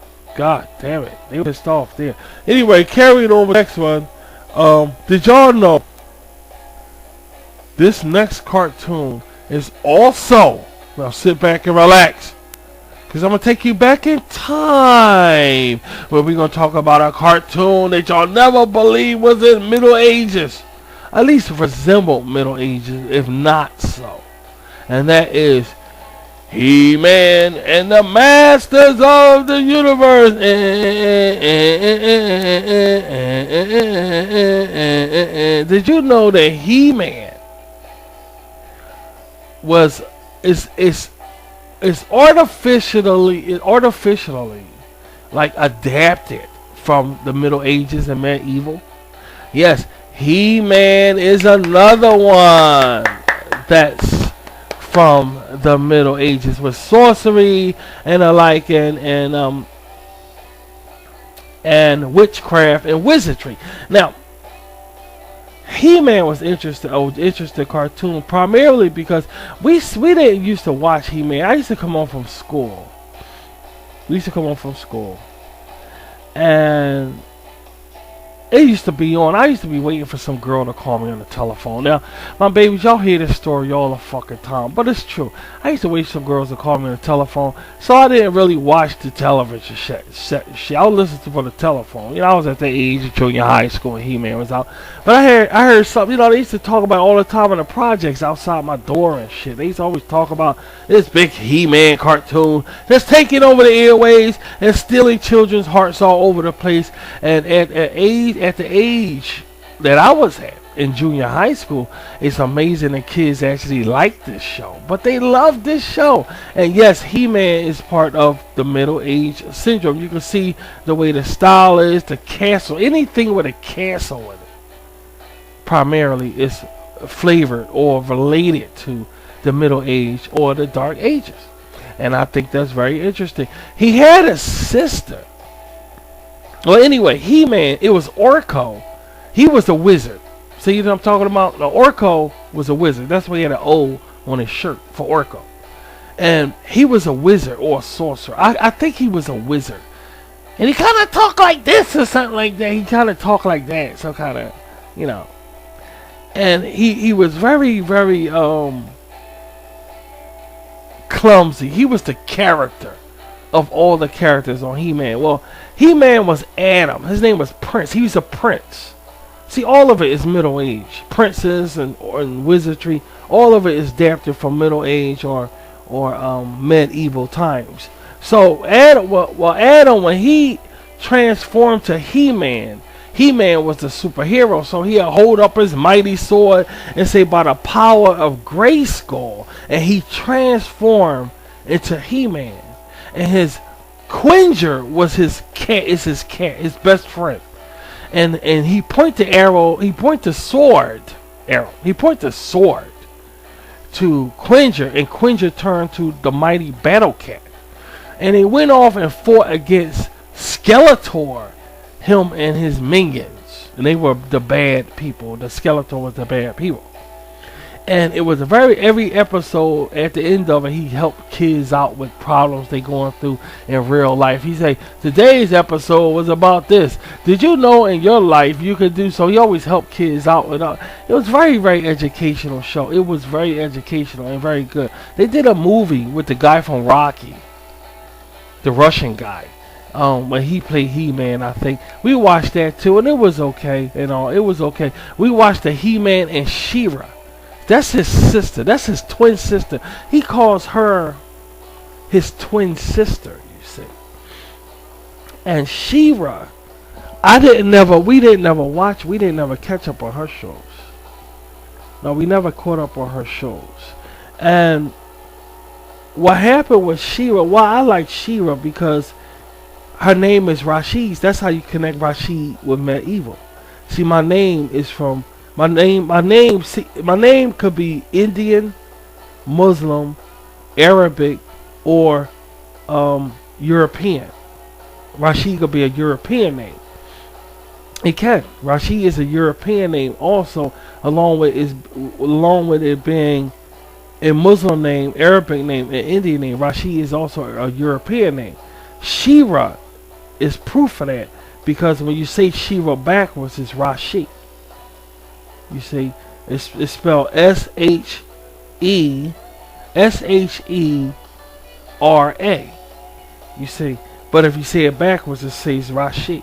damn it. They were pissed off there. Anyway, carrying on with the next one. Did y'all know this next cartoon is also, now sit back and relax, because I'm going to take you back in time, where we're going to talk about a cartoon that y'all never believed was in Middle Ages. At least resembled Middle Ages, if not so. And that is He-Man and the Masters of the Universe. Did you know that He-Man is artificially like adapted from the Middle Ages and medieval? Yes, He-Man is another one that's from the Middle Ages with sorcery and the like, and witchcraft and wizardry. Now, He-Man was interesting cartoon primarily because we didn't used to watch He-Man. I used to come home from school. We used to come home from school, and it used to be on. I used to be waiting for some girl to call me on the telephone. Now, my babies, y'all hear this story all the fucking time, but it's true. I used to wait for some girls to call me on the telephone, so I didn't really watch the television shit. I would listen to it on the telephone. You know, I was at the age of junior high school and He-Man was out. But I heard something, you know, they used to talk about all the time in the projects outside my door and shit. They used to always talk about this big He-Man cartoon that's taking over the airways and stealing children's hearts all over the place. And at the age that I was at in junior high school, it's amazing that kids actually like this show. But they love this show. And yes, He-Man is part of the middle age syndrome. You can see the way the style is, the castle, anything with a castle in it primarily is flavored or related to the Middle Age or the Dark Ages. And I think that's very interesting. He had a sister. Well, anyway, He-Man, it was Orko. He was a wizard. See what I'm talking about? The Orko was a wizard. That's why he had an O on his shirt for Orko. And he was a wizard or a sorcerer. I think he was a wizard. And he kind of talked like this or something like that. He kind of talked like that. So kind of, you know. And he was very, very clumsy. He was the character of all the characters on He-Man. Well, He-Man was Adam. His name was Prince. He was a prince. See, all of it is Middle Age. Princes and wizardry, all of it is adapted from Middle Age or medieval times. So Adam, Adam, when he transformed to He-Man, He-Man was the superhero, so he'll hold up his mighty sword and say, by the power of Grayskull, and he transformed into He-Man. And his Quinger was his best friend. And he pointed the sword to Quinger, and Quinger turned to the mighty Battle Cat. And he went off and fought against Skeletor, him and his minions, and they were the bad people. The Skeletor was the bad people. And it was every episode at the end of it, he helped kids out with problems they going through in real life. He say, today's episode was about this. Did you know in your life you could do so? He always helped kids out with it was very, very educational show. It was very educational and very good. They did a movie with the guy from Rocky, the Russian guy. When he played He-Man, I think we watched that too, and it was okay. It was okay. We watched the He-Man and She-Ra. That's his sister. That's his twin sister. He calls her his twin sister, you see. And She-Ra, we didn't never catch up on her shows. No, we never caught up on her shows. And what happened with She-Ra, well, I like She-Ra because her name is Rashid. That's how you connect Rashid with medieval. See, my name could be Indian, Muslim, Arabic, or European. Rashid could be a European name. It can. Rashid is a European name also, along with it being a Muslim name, Arabic name, and Indian name. Rashid is also a European name. She-Ra is proof of that, because when you say She-Ra backwards, it's Rashid. You see, it's spelled Shehera. You see, but if you say it backwards, it says Rashid.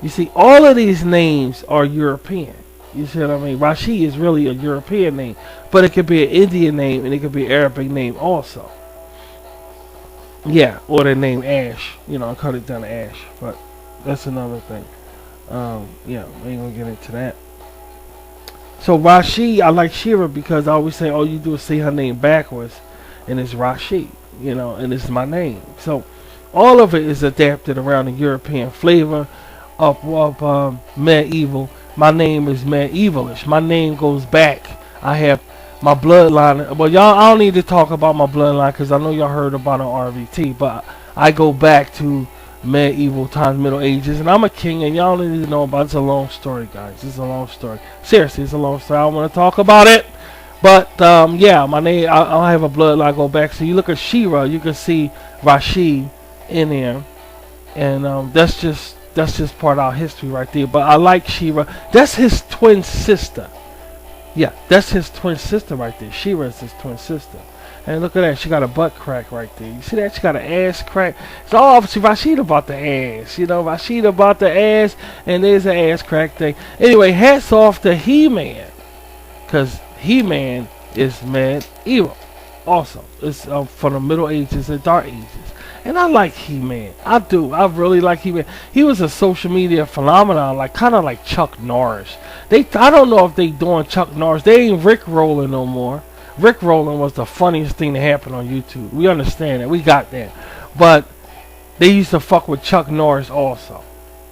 You see, all of these names are European. You see what I mean? Rashid is really a European name, but it could be an Indian name and it could be an Arabic name also. Yeah, or the name Ash. I cut it down to Ash, but that's another thing. Yeah, we ain't gonna get into that. So Rashid, I like She-Ra because I always say all you do is say her name backwards, and it's Rashid, and it's my name. So all of it is adapted around the European flavor of medieval. My name is medievalish. My name goes back. I have my bloodline. Well, y'all, I don't need to talk about my bloodline because I know y'all heard about it on RVT, but I go back to medieval times, Middle Ages, and I'm a king, and y'all need to know about it. It's a long story, guys. It's a long story. Seriously, it's a long story. I don't want to talk about it, but yeah, my name, I have a bloodline go back. So you look at She-Ra, you can see Rashid in there, and that's that's just part of our history right there. But I like She-Ra. That's his twin sister. Yeah, that's his twin sister right there. She-Ra is his twin sister. And look at that, she got a butt crack right there. You see that? She got an ass crack. It's all obviously Rashid about the ass. You know, Rashid about the ass, and there's an ass crack thing. Anyway, hats off to He-Man. Because He-Man is mad evil. Awesome. It's from the Middle Ages and Dark Ages. And I like He-Man. I do. I really like He-Man. He was a social media phenomenon, like kind of like Chuck Norris. I don't know if they doing Chuck Norris. They ain't Rick rolling no more. Rick rolling was the funniest thing that happened on YouTube. We understand that. We got that. But they used to fuck with Chuck Norris also.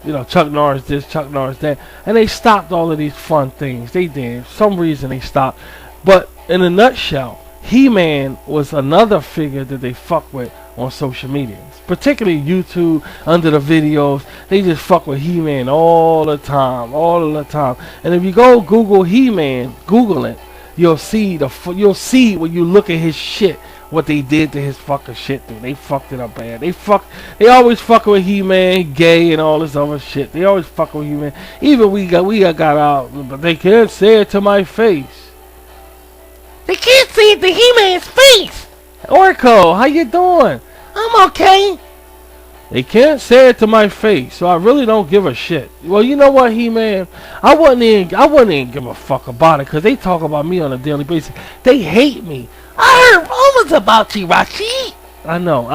You know, Chuck Norris this, Chuck Norris that. And they stopped all of these fun things. They did. For some reason they stopped. But in a nutshell, He-Man was another figure that they fuck with on social media. Particularly YouTube, under the videos. They just fuck with He-Man all the time. All the time. And if you go Google He-Man, Google it. You'll see when you look at his shit what they did to his fucking shit, dude. They fucked it up bad. They always fucking with He-Man, gay and all this other shit. They always fucking with He-Man. Even we got out, but they can't say it to my face. They can't say it to He-Man's face. Orko, how you doing? I'm okay. They can't say it to my face, so I really don't give a shit. Well, you know what, He-Man? I wouldn't even give a fuck about it, because they talk about me on a daily basis. They hate me. I heard rumors about you, Rashid. I know.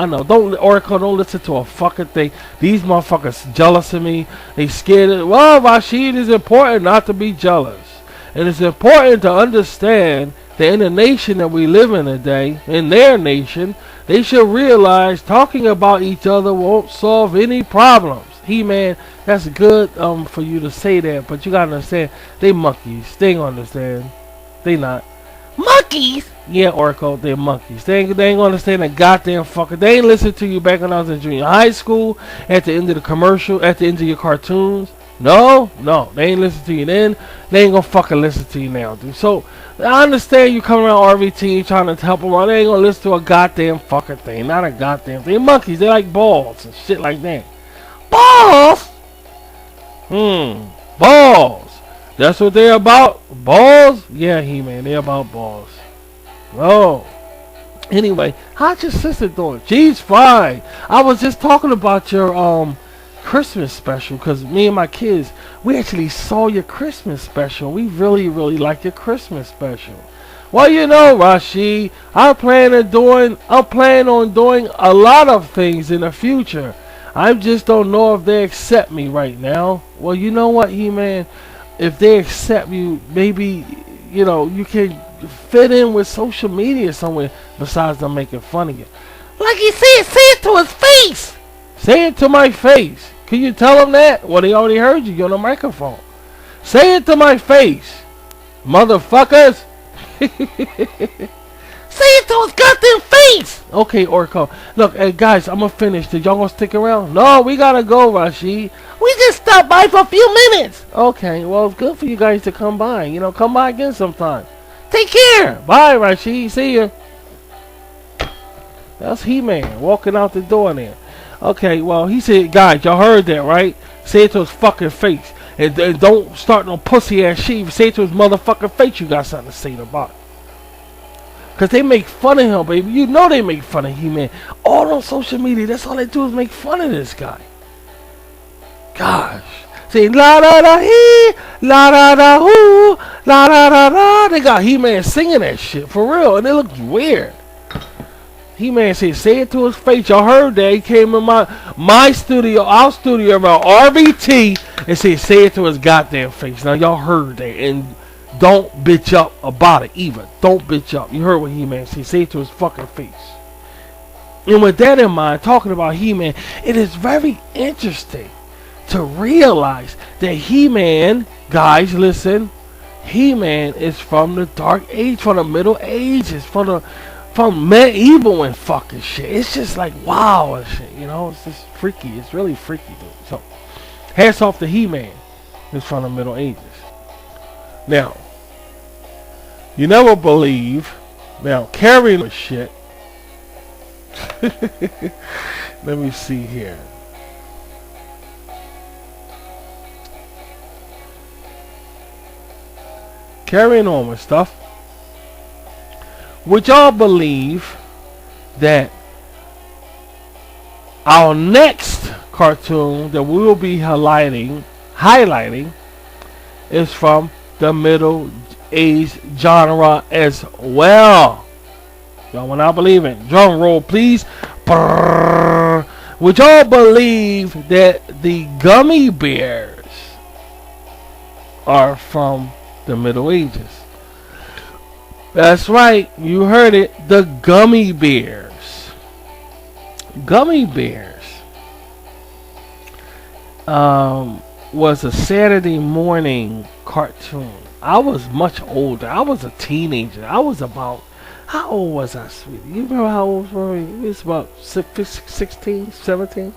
Oracle, don't listen to a fucking thing. These motherfuckers jealous of me. They scared of, well, Rashid, is important not to be jealous. And it's important to understand that in the nation that we live in today, in their nation, they should realize talking about each other won't solve any problems. He-Man, that's good for you to say that, but you gotta understand, they monkeys. They ain't gonna understand. They not. Monkeys? Yeah, Oracle, they're monkeys. They ain't gonna understand a goddamn fucker. They ain't listen to you back when I was in junior high school, at the end of the commercial, at the end of your cartoons. No, they ain't listen to you then. They ain't gonna fucking listen to you now, dude. So, I understand you coming around RVT trying to help them out. They ain't gonna listen to a goddamn fucking thing. Not a goddamn thing. Monkeys, they like balls and shit like that. Balls? Balls. That's what they're about? Balls? Yeah, He-Man, they're about balls. Oh. Anyway, how's your sister doing? She's fine. I was just talking about your, Christmas special, because me and my kids, we actually saw your Christmas special. We really like your Christmas special. Well, you know, Rashid, I plan on doing a lot of things in the future. I just don't know if they accept me right now. Well, you know what, He-Man, if they accept you, maybe, you know, you can fit in with social media somewhere besides them making fun of you. Like he said, say it to his face. Say it to my face. Can you tell them that? Well, they already heard you. You're on the microphone. Say it to my face. Motherfuckers. Say it to his goddamn face. Okay, Orko. Look, hey, guys, I'm going to finish. Did y'all want to stick around? No, we got to go, Rashid. We just stopped by for a few minutes. Okay, well, it's good for you guys to come by. You know, come by again sometime. Take care. Bye, Rashid. See ya. That's He-Man walking out the door there. Okay, well, he said, guys, y'all heard that, right? Say it to his fucking face. And don't start no pussy ass shit. Say it to his motherfucking face you got something to say about it. Because they make fun of him, baby. You know they make fun of He-Man. All on social media, that's all they do is make fun of this guy. Gosh. Say, la da da hee, la da da hoo, la da da da. They got He-Man singing that shit, for real. And it looks weird. He-Man said, say it to his face. Y'all heard that. He came in my studio, our studio around RBT, and said, say it to his goddamn face. Now, y'all heard that. And don't bitch up about it either. Don't bitch up. You heard what He-Man said. Say it to his fucking face. And with that in mind, talking about He-Man, it is very interesting to realize that He-Man, guys, listen, He-Man is from the Dark Age, from the Middle Ages, from medieval and fucking shit. It's just like wow and shit, you know. It's just freaky. It's really freaky, dude. So, hats off to He-Man. It's from the Middle Ages. Now, you never believe. Now, carrying the shit. Let me see here. carrying on with stuff. Would y'all believe that our next cartoon that we will be highlighting is from the middle age genre as well? Y'all will not believe it. Drum roll, please. Brrr. Would y'all believe that the gummy bears are from the Middle Ages? That's right, you heard it. The gummy bears. Gummy bears was a Saturday morning cartoon. I was much older. I was a teenager. I was about, how old was I, sweetie? You remember how old were we? It was about 16, 17.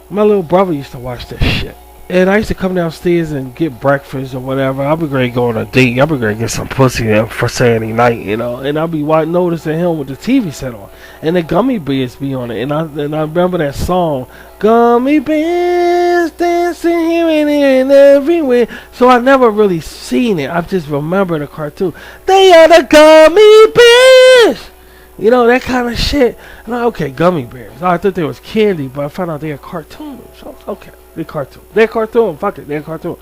My little brother used to watch that shit. And I used to come downstairs and get breakfast or whatever. I'll be ready to go on a date. I'll be ready to get some pussy for Saturday night, you know. And I'll be noticing him with the TV set on. And the gummy bears be on it. And I remember that song, Gummy Bears dancing here and there and everywhere. So I never really seen it. I just remember the cartoon. They are the gummy bears! You know, that kind of shit. And okay, gummy bears. I thought they was candy, but I found out they are cartoons. So, okay. They're cartoon. They're cartoon. Fuck it. They're cartoon.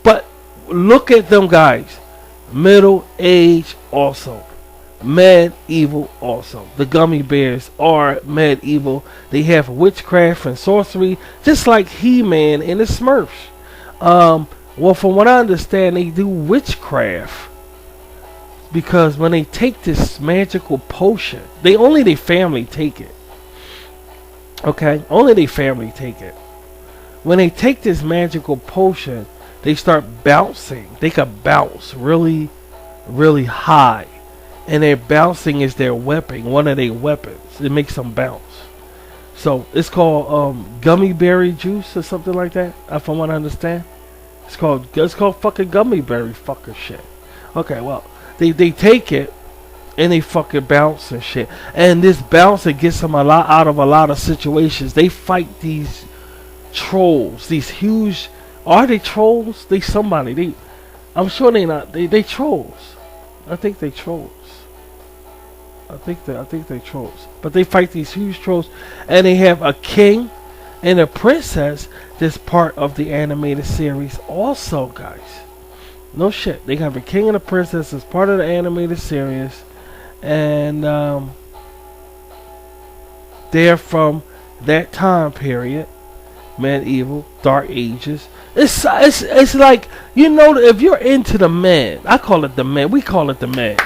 But look at them guys. Middle age also. Medieval also. The gummy bears are medieval. They have witchcraft and sorcery, just like He-Man and the Smurfs. Well, from what I understand, they do witchcraft because when they take this magical potion, only their family take it. Okay? Only their family take it. When they take this magical potion, they start bouncing. They can bounce really, really high. And their bouncing is their weapon, one of their weapons. It makes them bounce. So it's called gummy berry juice or something like that, from what I understand. It's called fucking gummy berry fucker shit. Okay, well, they take it and they fucking bounce and shit. And this bouncing gets them out of a lot of situations. They fight these trolls, these huge, are they trolls? They somebody, I'm sure they not, they trolls. I think they trolls. I think they trolls. But they fight these huge trolls, and they have a king and a princess that's part of the animated series also, guys. No shit. They have a king and a princess as part of the animated series, and they're from that time period. Medieval, Dark Ages. It's like, you know, if you're into the man, I call it the man. We call it the man.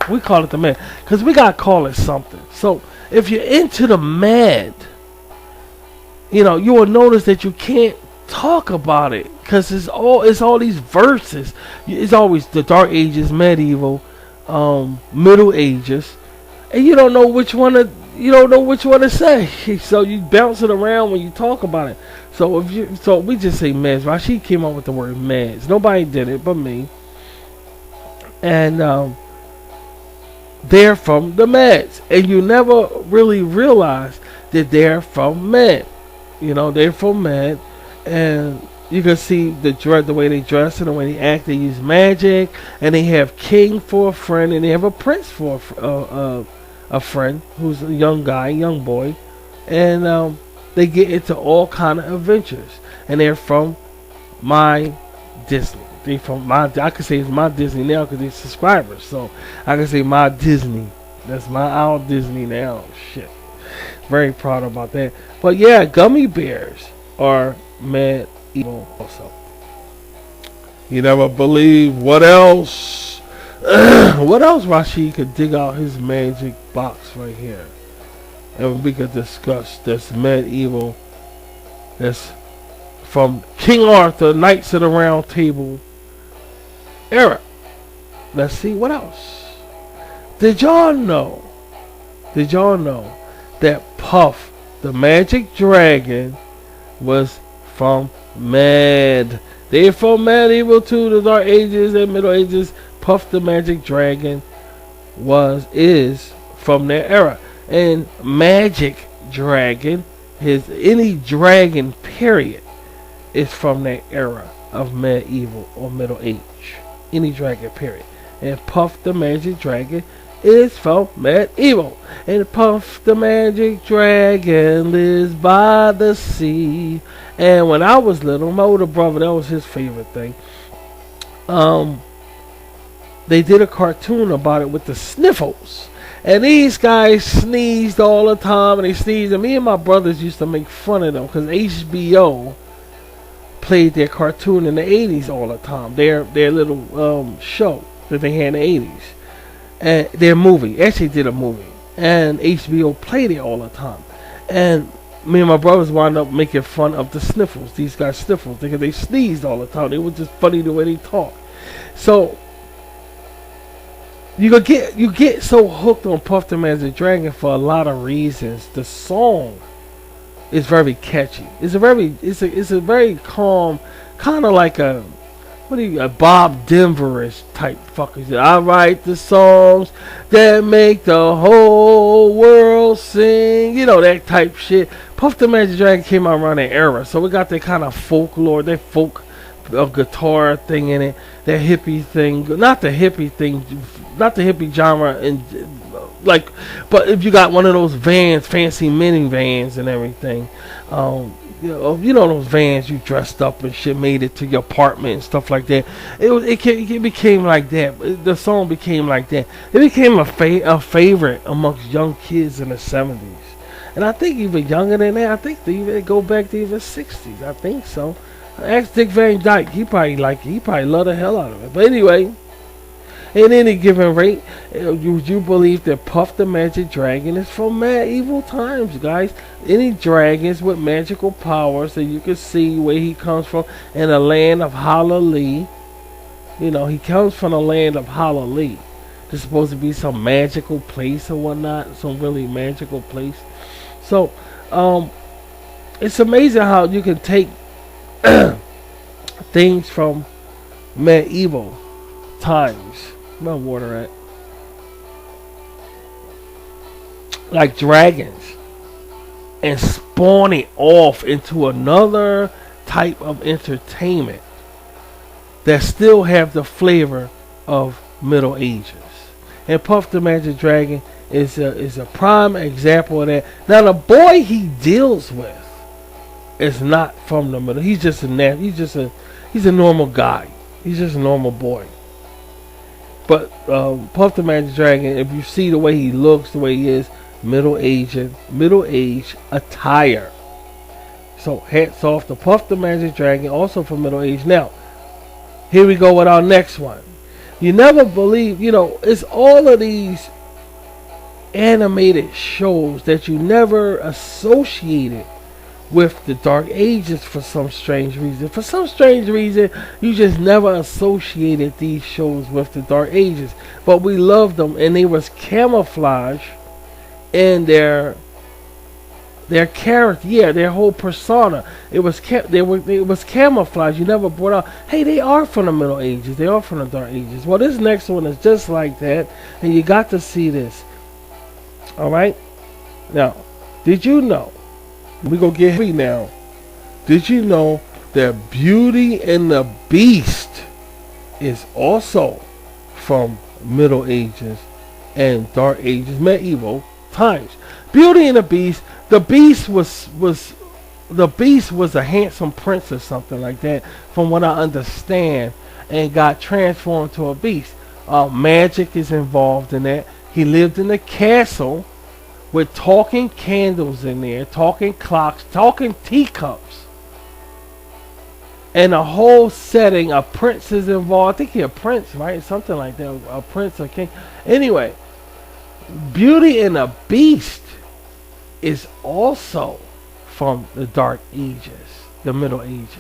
We call it the man because we gotta call it something. So if you're into the mad, you know, you will notice that you can't talk about it because it's all these verses. It's always the Dark Ages, Medieval, Middle Ages, and you don't know which one to say. So you bounce it around when you talk about it. So we just say meds. Rashid came up with the word meds. Nobody did it but me. And they're from the meds, and you never really realize that they're from med. You know, they're from med, and you can see the way they dress and the way they act. They use magic, and they have king for a friend, and they have a prince for a friend who's a young boy, and they get into all kind of adventures, and they're from my Disney. They from my, I could say it's my Disney now because they're subscribers, so I can say my Disney. That's our Disney now. Shit, very proud about that. But yeah, gummy bears are medieval also. You never believe what else? What else Rashid could dig out his magic box right here, and we could discuss this medieval, this from King Arthur, Knights of the Round Table era. Let's see what else. Did y'all know that Puff the Magic Dragon was from Med? They're from medieval too, the Dark Ages and Middle Ages. Puff the Magic Dragon is from their era. And Magic Dragon, any dragon period, is from that era of medieval or Middle Age. Any dragon, period. And Puff the Magic Dragon is from medieval. And Puff the Magic Dragon lives by the sea. And when I was little, my older brother, that was his favorite thing. They did a cartoon about it with the Sniffles. And these guys sneezed all the time, and they sneezed. And me and my brothers used to make fun of them because HBO played their cartoon in the 80s all the time. Their little show that they had in the 80s. And their movie. Actually did a movie. And HBO played it all the time. And me and my brothers wound up making fun of the Sniffles. These guys Sniffles. Because they sneezed all the time. It was just funny the way they talked. So you get so hooked on Puff the Magic Dragon for a lot of reasons. The song is very catchy. It's a very calm, kind of like a Bob Denverish type fucker. I write the songs that make the whole world sing. You know, that type shit. Puff the Magic Dragon came out around that era, so we got that kind of folklore, that folk guitar thing in it, that hippie thing, not the hippie genre, and like, but if you got one of those vans, fancy minivans and everything, you know those vans you dressed up and shit, made it to your apartment and stuff like that. It became like that. The song became like that. It became a favorite amongst young kids in the 70s, and I think even younger than that. I think they even go back to even 60s. I think so. Ask Dick Van Dyke. He probably love the hell out of it. But anyway, at any given rate, would you believe that Puff the Magic Dragon is from medieval times, guys? Any dragons with magical powers that you can see where he comes from in the land of Hallelujah. You know, he comes from the land of Hallelujah. It's supposed to be some magical place or whatnot, some really magical place. So, it's amazing how you can take things from medieval times. Where my water at? Like dragons, and spawn it off into another type of entertainment that still have the flavor of Middle Ages. And Puff the Magic Dragon is a prime example of that. Now the boy he deals with is not from the middle. He's just a normal guy. He's just a normal boy. But Puff the Magic Dragon, if you see the way he looks, the way he is, middle age attire. So hats off to Puff the Magic Dragon, also from middle age. Now, here we go with our next one. You never believe, it's all of these animated shows that you never associated with the Dark Ages for some strange reason. For some strange reason, you just never associated these shows with the Dark Ages. But we loved them, and they was camouflage in their character, their whole persona. It was camouflage. You never brought out, hey, they are from the Middle Ages. They are from the Dark Ages. Well, this next one is just like that, and you got to see this. All right. Now, did you know? We gonna get heavy now. Did you know that Beauty and the Beast is also from Middle Ages and Dark Ages, medieval times? Beauty and the Beast. The Beast was a handsome prince or something like that, from what I understand, and got transformed to a beast. Magic is involved in that. He lived in a castle with talking candles in there, talking clocks, talking teacups, and a whole setting. A prince is involved. I think he's a prince, right? Something like that. A prince or king. Anyway, Beauty and the Beast is also from the Dark Ages, the Middle Ages.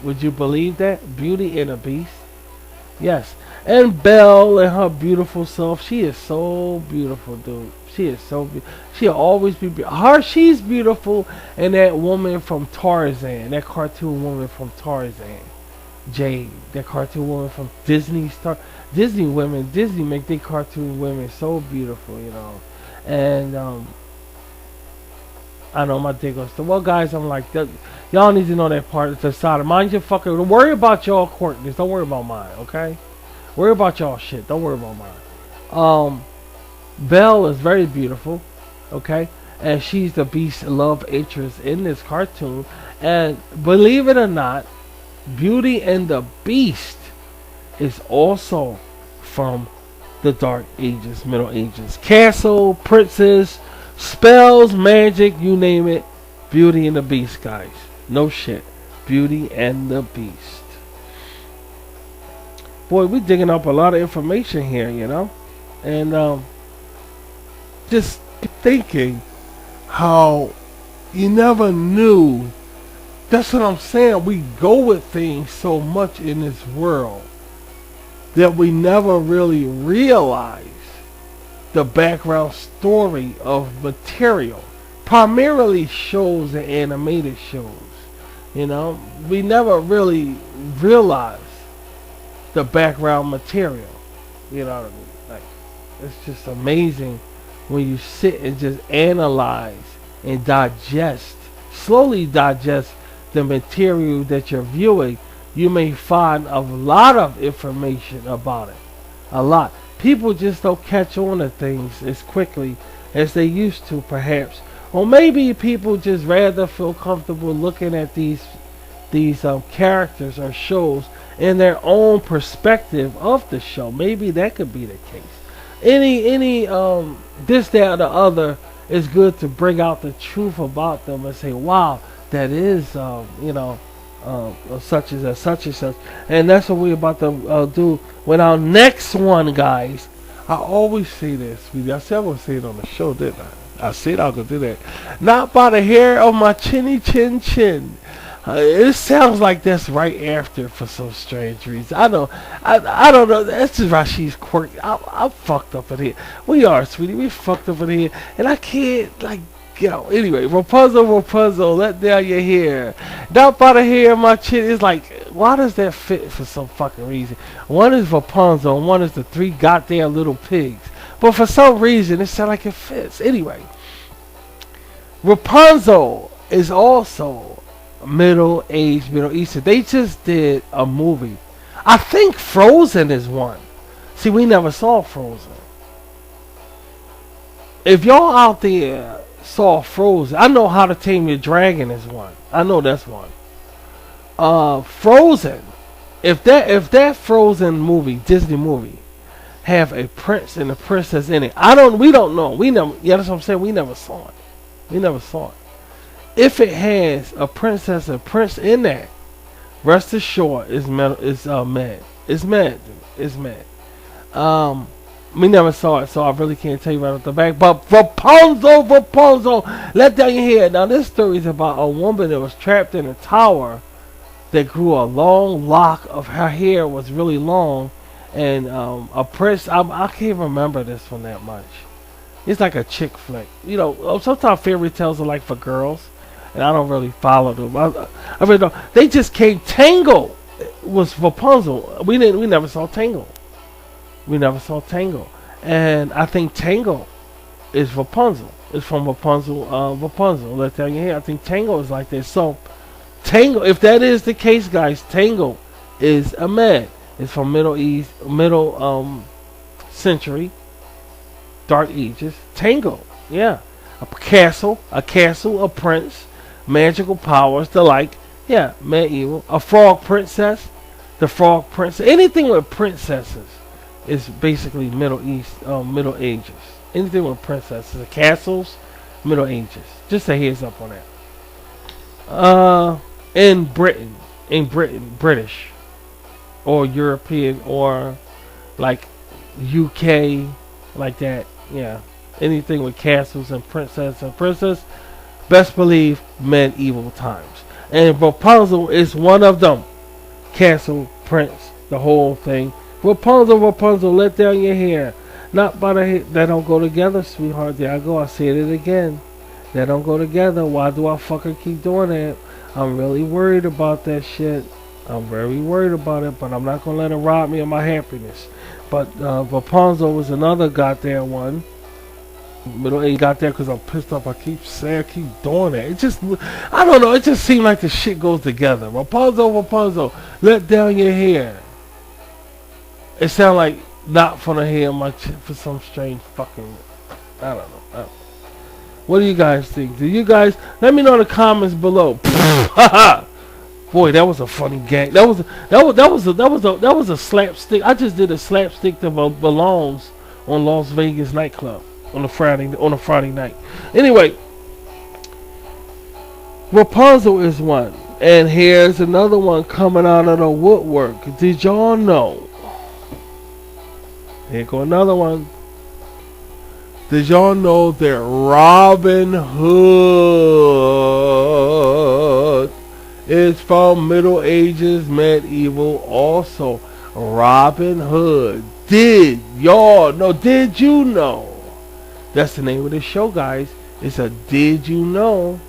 Would you believe that? Beauty and the Beast? Yes. And Belle and her beautiful self. She is so beautiful, dude. She is so beautiful. She'll always be beautiful. She's beautiful. And that woman from Tarzan, that cartoon woman from Tarzan, Jade, that cartoon woman from Disney make their cartoon women so beautiful, And I know my dick goes to, well, guys, I'm like, y'all need to know that part. It's the side of mind your fucking. Don't worry about y'all courtness. Don't worry about mine, okay? Worry about y'all shit. Don't worry about mine. Belle is very beautiful, okay? And she's the Beast's love interest in this cartoon. And believe it or not, Beauty and the Beast is also from the Dark Ages, Middle Ages. Castle, princess, spells, magic, you name it. Beauty and the Beast, guys. No shit. Beauty and the Beast. Boy, we're digging up a lot of information here, you know? And just thinking how you never knew. That's what I'm saying. We go with things so much in this world that we never really realize the background story of material. Primarily shows and animated shows. You know, we never really realize the background material. You know what I mean? Like, it's just amazing when you sit and just analyze and digest, slowly digest the material that you're viewing. You may find a lot of information about it. A lot. People just don't catch on to things as quickly as they used to, perhaps. Or maybe people just rather feel comfortable looking at these characters or shows in their own perspective of the show. Maybe that could be the case. Any this, that, or the other is good to bring out the truth about them and say, wow, that is such and such. And that's what we're about to do with our next one, guys. I always say this. I said I would say it on the show, didn't I? I said I was going to do that. Not by the hair of my chinny chin chin. It sounds like that's right after for some strange reason. I don't know. That's just Rashid's quirk. I'm fucked up in here. We are, sweetie. We fucked up in here. And I can't, like, anyway. Rapunzel, let down your hair. Not by the hair of my chin. It's like, why does that fit for some fucking reason? One is Rapunzel and one is the three goddamn little pigs. But for some reason, it sounds like it fits. Anyway, Rapunzel is also Middle Eastern. They just did a movie. I think Frozen is one. See, we never saw Frozen. If y'all out there saw Frozen, I know How to Tame Your Dragon is one. I know that's one. Frozen. If that Frozen movie, Disney movie, have a prince and a princess in it. We don't know. That's what I'm saying. We never saw it. If it has a princess and prince in that, rest assured it's mad. It's mad. We never saw it, so I really can't tell you right off the back. But Rapunzel, let down your hair. Now this story is about a woman that was trapped in a tower that grew a long lock of her hair was really long. And a prince, I can't remember this one that much. It's like a chick flick. You know, sometimes fairy tales are like for girls, and I don't really follow them. I really don't. They just came. Tangle was Rapunzel. We never saw Tangle. And I think Tangle is Rapunzel. It's from Rapunzel. Let's tell you here. I think Tangle is like this. So Tangle, if that is the case, guys, Tangle is a man. It's from middle century, Dark Ages. Tangle, yeah. A castle, a prince, magical powers, the like, yeah, medieval. A frog princess, the frog princess. Anything with princesses is basically Middle Ages. Anything with princesses, the castles, Middle Ages. Just a heads up on that. In Britain, British. Or European, or like UK, like that, yeah. Anything with castles and princess, best believe medieval times. And Rapunzel is one of them. Castle, prince, the whole thing. Rapunzel, let down your hair. Not by the hair. That don't go together, sweetheart. There I go. I said it again. That don't go together. Why do I fucking keep doing that? I'm really worried about that shit. I'm very worried about it, but I'm not going to let it rob me of my happiness. But Rapunzel was another goddamn one. Middle age got there because I'm pissed off. I keep doing that. It just, I don't know. It just seemed like the shit goes together. Rapunzel, let down your hair. It sounds like not from the head much for some strange fucking. I don't know. What do you guys think? Do you guys let me know in the comments below? Boy, that was a funny gag. That was a slapstick. I just did a slapstick that belongs on Las Vegas nightclub on a Friday night. Anyway, Rapunzel is one, and here's another one coming out of the woodwork. Did y'all know? Here go another one. Did y'all know that Robin Hood is from Middle Ages, medieval also? Robin Hood. Did y'all know? Did you know? That's the name of the show, guys. It's a Did You Know?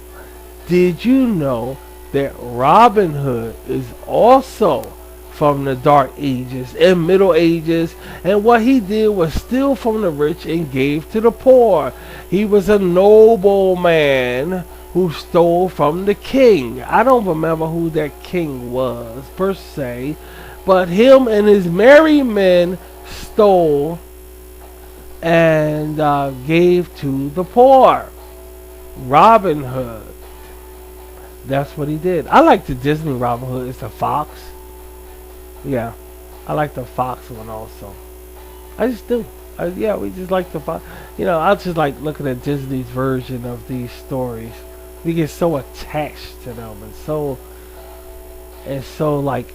Did you know that Robin Hood is also from the Dark Ages and Middle Ages, and what he did was steal from the rich and gave to the poor. He was a nobleman who stole from the king. I don't remember who that king was per se, but him and his merry men stole and gave to the poor. Robin Hood. That's what he did. I like the Disney Robin Hood. It's the fox. Yeah, I like the fox one also. I just do. Yeah, we just like the fox. You know, I just like looking at Disney's version of these stories. We get so attached to them, and so like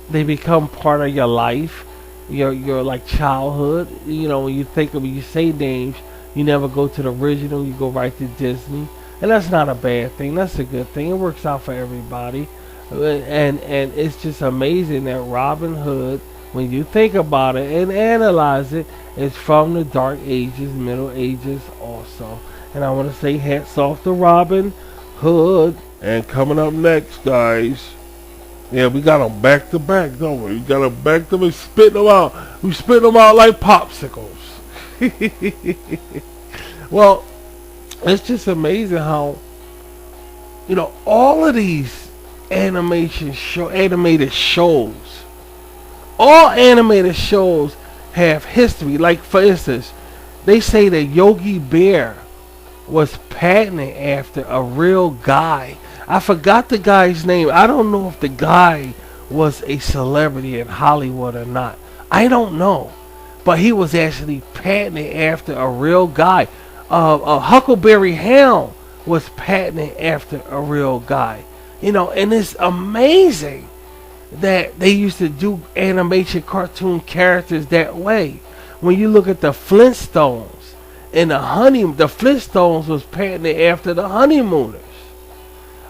they become part of your life, your like childhood. You know, when you say names, you never go to the original. You go right to Disney, and that's not a bad thing. That's a good thing. It works out for everybody. And it's just amazing that Robin Hood, when you think about it and analyze it, is from the Dark Ages, Middle Ages also. And I want to say hats off to Robin Hood. And coming up next, guys, yeah, we got them back to back, don't we? We got them back to back, spitting them out. We spit them out like popsicles. Well, it's just amazing how, you know, all of these animated shows, all animated shows have history. Like, for instance, they say that Yogi Bear was patented after a real guy. I forgot the guy's name. I don't know if the guy was a celebrity in Hollywood or not. I don't know, but he was actually patented after a real guy. A Huckleberry Hound was patented after a real guy. You know, and it's amazing that they used to do animation cartoon characters that way. When you look at the Flintstones and the Flintstones was patented after the Honeymooners.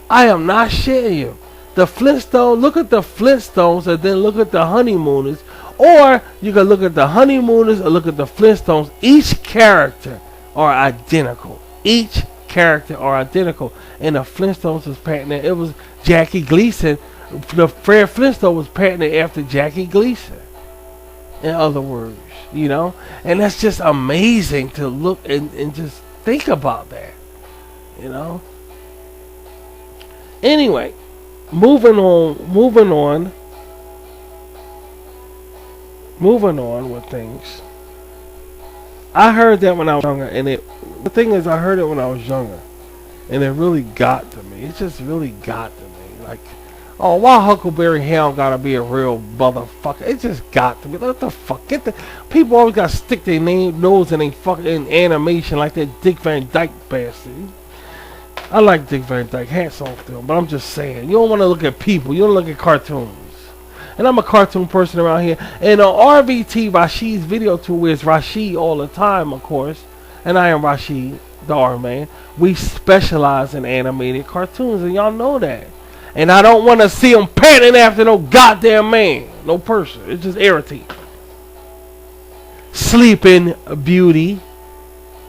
I am not shitting you. The Flintstones, look at the Flintstones and then look at the Honeymooners. Or you can look at the Honeymooners or look at the Flintstones. Each character are identical. Each character are identical, and the Flintstones was patented. It was Jackie Gleason. The Fred Flintstone was patented after Jackie Gleason. In other words, you know, and that's just amazing to look and just think about that, you know. Anyway, moving on with things. I heard that when I was younger, and the thing is, I heard it when I was younger, and it really got to me. It just really got to me. Like, oh, why Huckleberry Hound gotta be a real motherfucker? It just got to me. What the fuck? People always gotta stick their nose in a fucking animation like that Dick Van Dyke bastard. I like Dick Van Dyke. Hats off to him, but I'm just saying, you don't want to look at people. You don't look at cartoons. And I'm a cartoon person around here. And on RVT, Rashid's video tool is Rashid all the time, of course. And I am Rashid, the R-Man. We specialize in animated cartoons, and y'all know that. And I don't want to see them panting after no goddamn man. No person. It's just irritating. Sleeping Beauty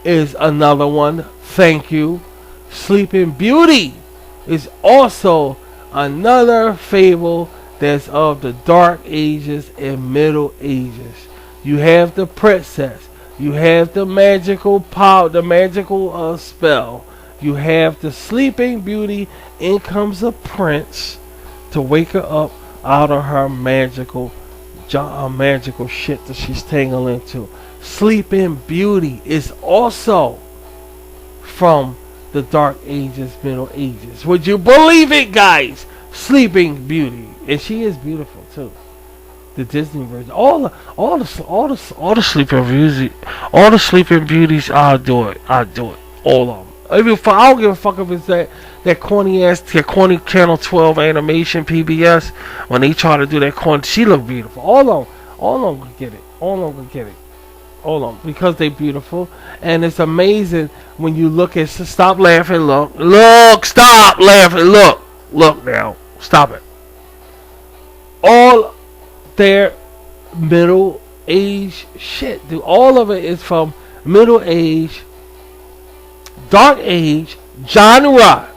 is another one. Thank you. Sleeping Beauty is also another fable that's of the Dark Ages and Middle Ages. You have the princess. You have the magical power, the magical spell. You have the Sleeping Beauty. In comes a prince to wake her up out of her magical magical shit that she's tangled into. Sleeping Beauty is also from the Dark Ages, Middle Ages. Would you believe it, guys? Sleeping Beauty, and she is beautiful too. The Disney version, all the Sleeping Beauties, I do it, all of them. I don't give a fuck if it's that corny Channel 12 animation PBS when they try to do that corny. She look beautiful. All of them could get it. All of them because they beautiful, and it's amazing when you look at. Stop laughing. Look. Stop laughing. Look now. Stop it. All their middle age shit, dude. All of it is from middle age, dark age genre.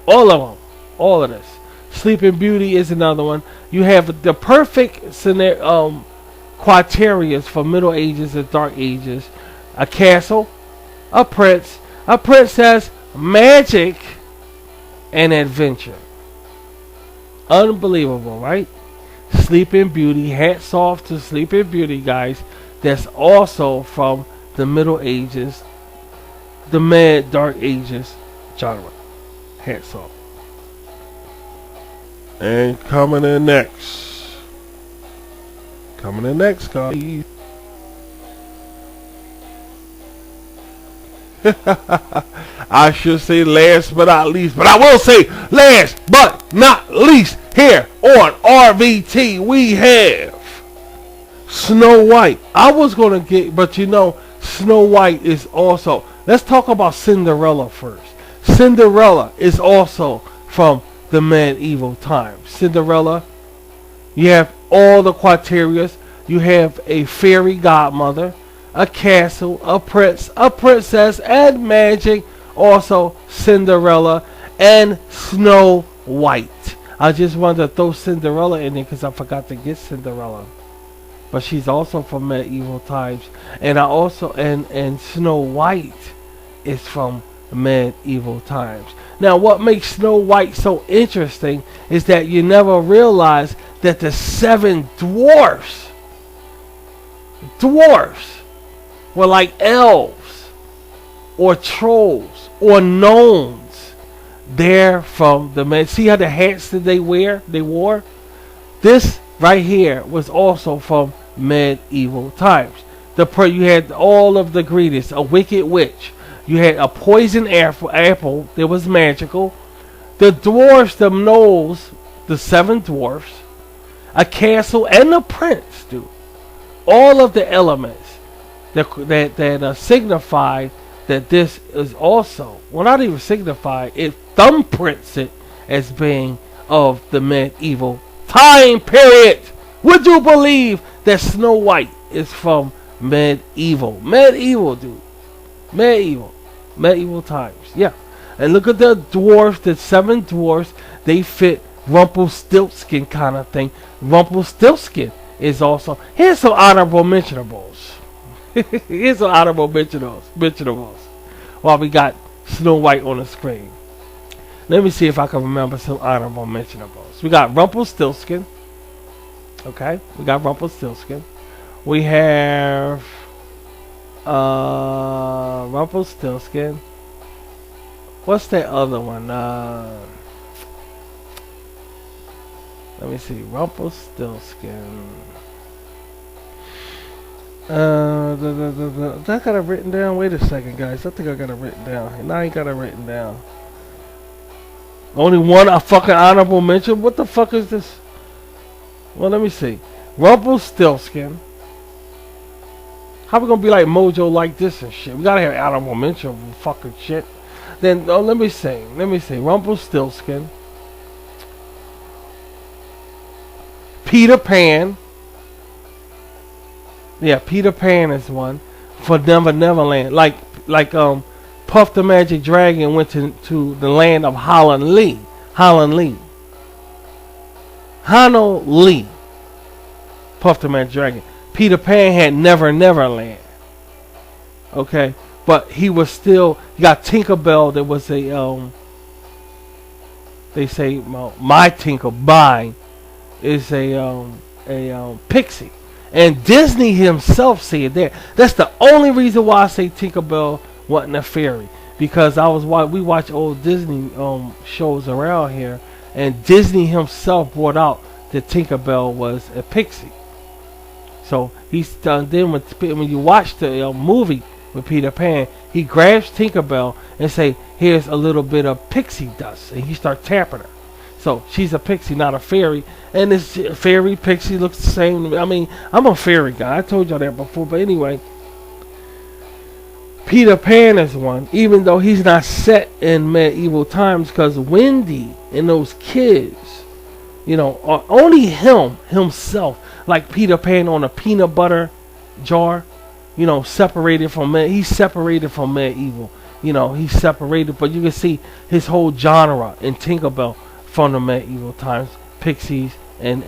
All of them. All of this. Sleeping Beauty is another one. You have the perfect scenario, criteria for middle ages and dark ages. A castle, a princess, magic, and adventure. Unbelievable, right? Sleeping Beauty. Hats off to Sleeping Beauty, guys. That's also from the Middle Ages, the Mad Dark Ages genre. Hats off. And coming in next, guys. I should say last but not least, but I will say last but not least. Here on RVT we have Snow White. I was gonna get, but Snow White is also. Let's talk about Cinderella first. Cinderella is also from the medieval times. Cinderella, you have all the criteria. You have a fairy godmother, a castle, a prince, a princess, and magic. Also Cinderella and Snow White. I just wanted to throw Cinderella in there because I forgot to get Cinderella. But she's also from medieval times. And I also and Snow White is from medieval times. Now what makes Snow White so interesting is that you never realize that the 7 dwarfs were like elves or trolls or gnomes. They're from the men. See how the hats that they wore? This right here was also from medieval times. You had all of the ingredients. A wicked witch. You had a poison apple that was magical. The dwarfs, the gnolls, the 7 dwarfs, a castle, and a prince, dude. All of the elements that signify that this is also, well, not even signify, it thumbprints it as being of the medieval time period. Would you believe that Snow White is from medieval, dude? Medieval times, yeah. And look at the dwarfs, the 7 dwarfs, they fit Rumpelstiltskin kind of thing. Rumpelstiltskin is also, here's some honorable mentionables. While we got Snow White on the screen. Let me see if I can remember some honorable mentionables. We got Rumpelstiltskin. Okay, we got Rumpelstiltskin. We have Rumpelstiltskin. What's that other one? Let me see. Rumpelstiltskin. I got it written down. Wait a second, guys. I think I got it written down. No, I ain't got it written down. Only one a fucking honorable mention? What the fuck is this? Well, let me see. Rumpelstiltskin. How we gonna be like Mojo like this and shit? We gotta have honorable mention of fucking shit. Then, let me see. Rumpelstiltskin. Peter Pan. Yeah, Peter Pan is one. For Neverland. Like Puff the Magic Dragon went to the land of Holland Lee. Puff the Magic Dragon. Peter Pan had Neverland. Okay? But he was still, you got Tinkerbell that was a, they say, my Tinkerbell is a, a pixie. And Disney himself said that. That's the only reason why I say Tinkerbell wasn't a fairy. Because we watch old Disney shows around here, and Disney himself brought out that Tinkerbell was a pixie. So he's done. Then when you watch the movie with Peter Pan, he grabs Tinkerbell and say, "Here's a little bit of pixie dust," and he starts tapping her. So she's a pixie, not a fairy. And this fairy pixie looks the same. I mean, I'm a fairy guy. I told y'all that before. But anyway, Peter Pan is one, even though he's not set in medieval times, because Wendy and those kids, are only himself, like Peter Pan on a peanut butter jar, separated from he's separated from medieval. He's separated, but you can see his whole genre in Tinkerbell from the medieval times, pixies, and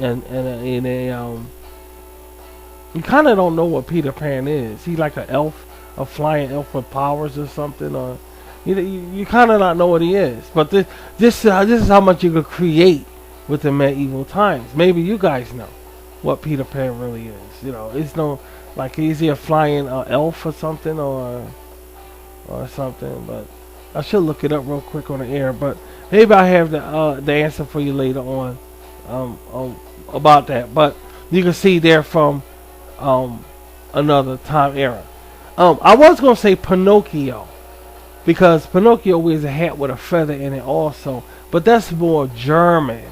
you kind of don't know what Peter Pan is. He's like an elf, a flying elf with powers or something, or you kind of not know what he is. But this is how much you could create with the medieval times. Maybe you guys know what Peter Pan really is. It's no like is he a flying elf or something or something? But I should look it up real quick on the air. But maybe I have the answer for you later on about that. But you can see they're from another time era. I was gonna say Pinocchio, because Pinocchio wears a hat with a feather in it also, but that's more German.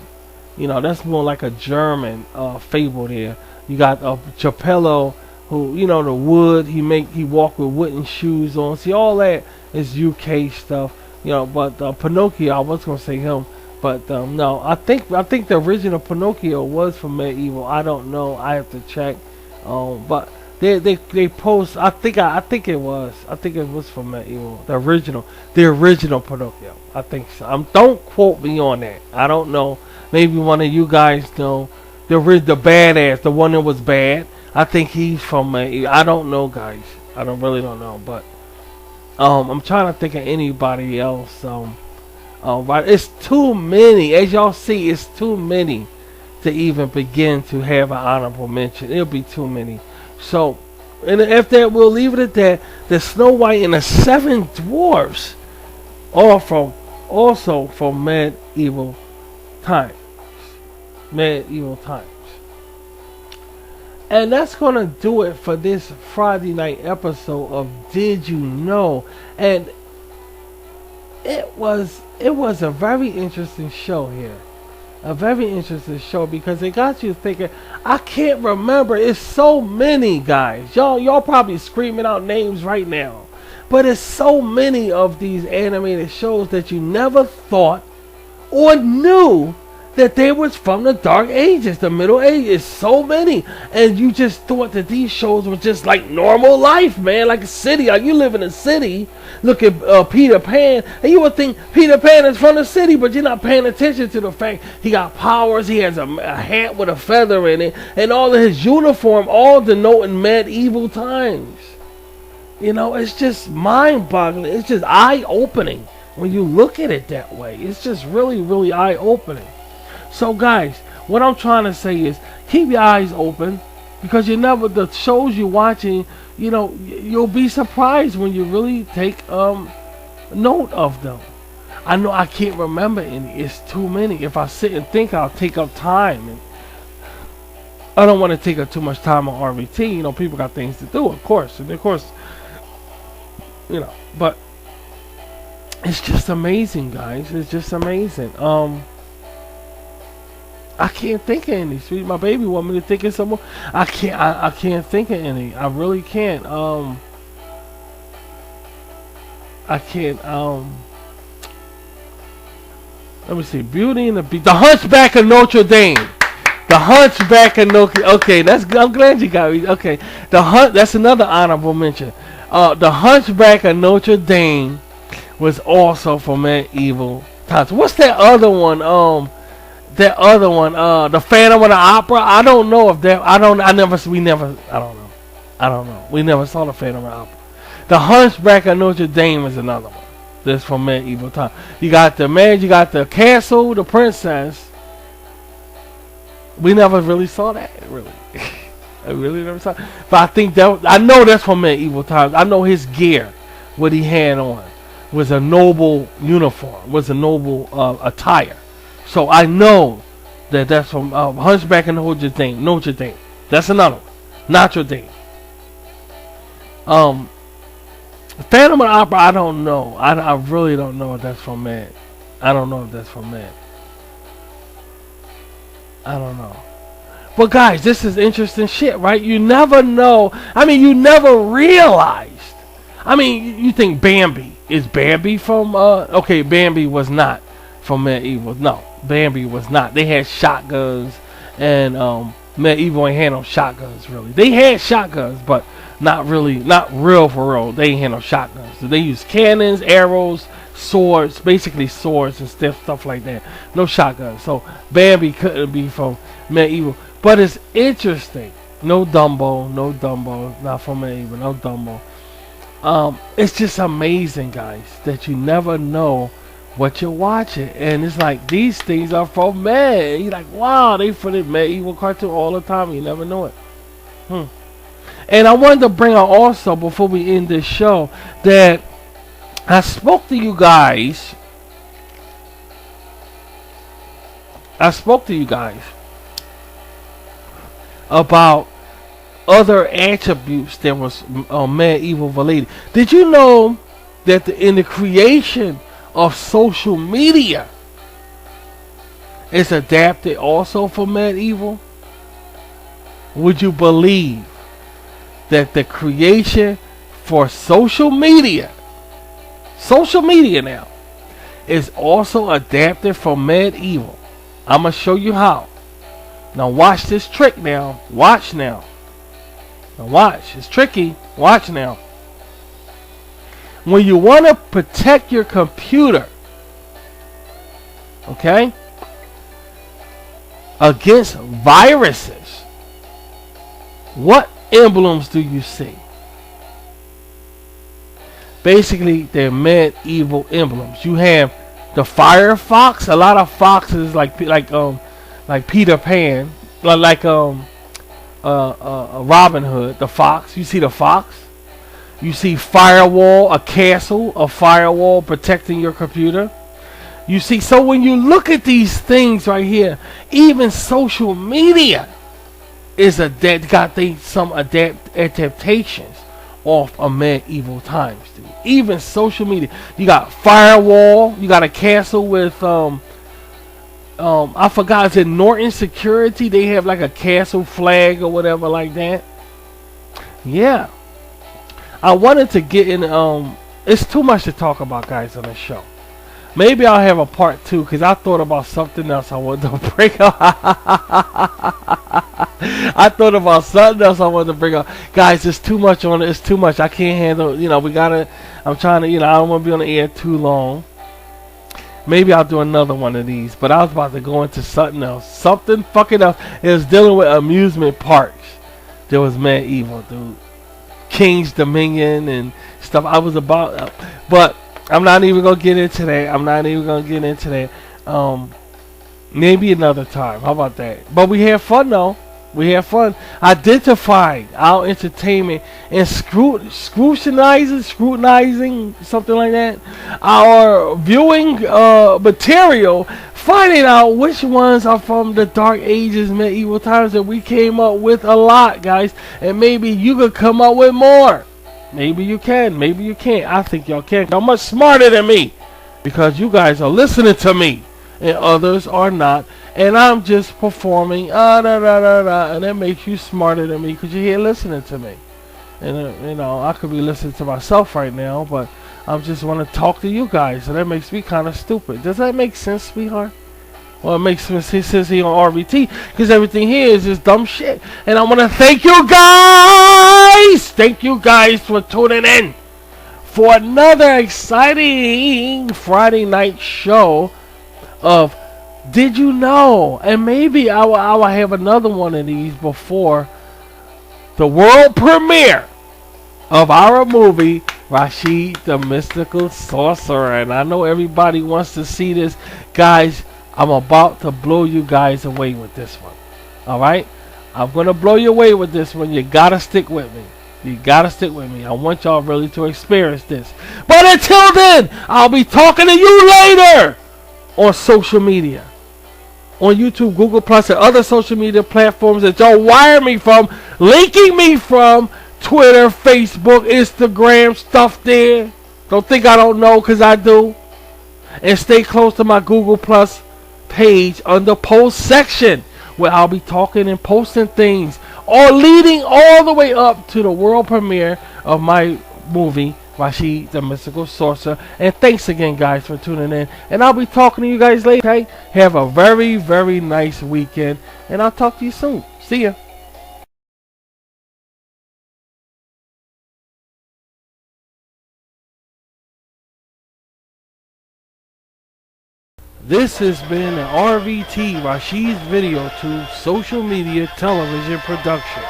That's more like a German fable there. You got Geppetto, who the wood he walk with wooden shoes on. See, all that is UK stuff. But Pinocchio, I was gonna say him, but no, I think the original Pinocchio was from medieval. I don't know. I have to check. But they post. I think it was from medieval. The original Pinocchio. I think so. Don't quote me on that. I don't know. Maybe one of you guys know. The badass, the one that was bad. I think he's from medieval. I don't know, guys. I really don't know. But I'm trying to think of anybody else. But it's too many. As y'all see, it's too many to even begin to have an honorable mention. It'll be too many. So, and after that, we'll leave it at that. The Snow White and the Seven Dwarfs are also from medieval times. And that's going to do it for this Friday night episode of Did You Know? And it was a very interesting show here. A very interesting show, because it got you thinking. I can't remember. It's so many, guys. Y'all probably screaming out names right now. But it's so many of these animated shows that you never thought or knew that they was from the Dark Ages, the Middle Ages. So many. And you just thought that these shows were just like normal life, man. Like a city. Like you live in a city. Look at Peter Pan. And you would think Peter Pan is from the city, but you're not paying attention to the fact he got powers. He has a hat with a feather in it. And all of his uniform, all denoting medieval times. It's just mind-boggling. It's just eye-opening when you look at it that way. It's just really, really eye-opening. So guys, what I'm trying to say is keep your eyes open, because the shows you're watching, you'll be surprised when you really take note of them. I know I can't remember any. It's too many. If I sit and think, I'll take up time, and I don't want to take up too much time on RVT. People got things to do, of course, but it's just amazing, guys. It's just amazing. I can't think of any. Sweet, my baby want me to think of some more. I can't think of any. I really can't. I can't. Let me see. Beauty and the Beast. The Hunchback of Notre Dame. The Hunchback of Notre. Okay, I'm glad you got me. Okay, That's another honorable mention. The Hunchback of Notre Dame was also from medieval times. What's that other one? The Phantom of the Opera. I don't know if that. I don't know. We never saw the Phantom of the Opera. The Hunchback of Notre Dame is another one. That's from medieval time. You got the castle, the princess, We never really saw that, really. I really never saw it. But I think I know that's from Medieval Times. I know his gear, what he had on, was a noble uniform, was a noble attire. So I know that's from Hunchback and Notre Dame. That's another one. Notre Dame. Phantom of the Opera, I don't know. I really don't know if that's from Mad. I don't know if that's from Mad. I don't know. But guys, this is interesting shit, right? You never know. I mean, you never realized. I mean, you think Bambi. Is Bambi from, okay, Bambi was not from Medieval. No, Bambi was not. They had shotguns, and Medieval ain't had no shotguns, really. They had shotguns, but not really, not real for real. They ain't had no shotguns. So they used cannons, arrows, swords, basically swords and stuff like that. No shotguns. So Bambi couldn't be from Medieval. But it's interesting. No Dumbo, not from Medieval, no Dumbo. It's just amazing, guys, that you never know what you're watching. And it's like, these things are from Med. You're like, wow, they put it Medieval cartoon all the time. You never know it. And I wanted to bring out also, before we end this show, that I spoke to you guys. About other attributes that was Medieval related. Did you know that in the creation of social media is adapted also for Medieval? Would you believe that the creation for social media now, is also adapted from Medieval? I'm going to show you how. Now watch this trick now. Watch now. Now watch. It's tricky. Watch now. When you want to protect your computer, okay, against viruses, what emblems do you see? Basically, they're Medieval emblems. You have the Firefox. A lot of foxes, like Peter Pan, like Robin Hood, the fox. You see the fox. You see firewall, a castle, a firewall protecting your computer. You see, so when you look at these things right here, even social media is some adaptations off of Medieval times, dude. Even social media. You got firewall. You got a castle with I forgot, is it Norton Security? They have like a castle flag or whatever like that. Yeah. I wanted to get in, it's too much to talk about, guys, on the show. Maybe I'll have a part 2, because I thought about something else I wanted to bring up. I thought about something else I wanted to bring up. Guys, it's too much on it. It's too much. I can't handle, I'm trying to, I don't want to be on the air too long. Maybe I'll do another one of these. But I was about to go into something else. Something fucking else. It was dealing with amusement parks. There was Medieval, dude. King's Dominion and stuff. I was about, but I'm not even gonna get into that. Maybe another time. How about that? But we had fun though. Identifying our entertainment and scrutinizing, something like that. Our viewing material, finding out which ones are from the Dark Ages, Medieval times, that we came up with a lot, guys. And maybe you could come up with more. Maybe you can. Maybe you can't. I think y'all can. Y'all much smarter than me, because you guys are listening to me and others are not. And I'm just performing, and that makes you smarter than me, because you're here listening to me. And I could be listening to myself right now, but I just want to talk to you guys, and that makes me kind of stupid. Does that make sense, sweetheart? Well, it makes sense here on RBT, because everything here is just dumb shit. And I want to thank you guys! Thank you guys for tuning in for another exciting Friday night show of Did You Know? And maybe I will have another one of these before the world premiere of our movie, Rashid the Mystical Sorcerer. And I know everybody wants to see this. Guys, I'm about to blow you guys away with this one. Alright? I'm going to blow you away with this one. You got to stick with me. You got to stick with me. I want y'all really to experience this. But until then, I'll be talking to you later on social media. On YouTube, Google Plus, and other social media platforms that y'all wire me from, linking me from Twitter, Facebook, Instagram, stuff there. Don't think I don't know, because I do. And stay close to my Google Plus page under post section, where I'll be talking and posting things, all leading all the way up to the world premiere of my movie, Rashid, the Mystical Sorcerer. And thanks again, guys, for tuning in. And I'll be talking to you guys later. Okay? Have a very, very nice weekend. And I'll talk to you soon. See ya. This has been an RVT, Rashid's Video Tube, social media television production.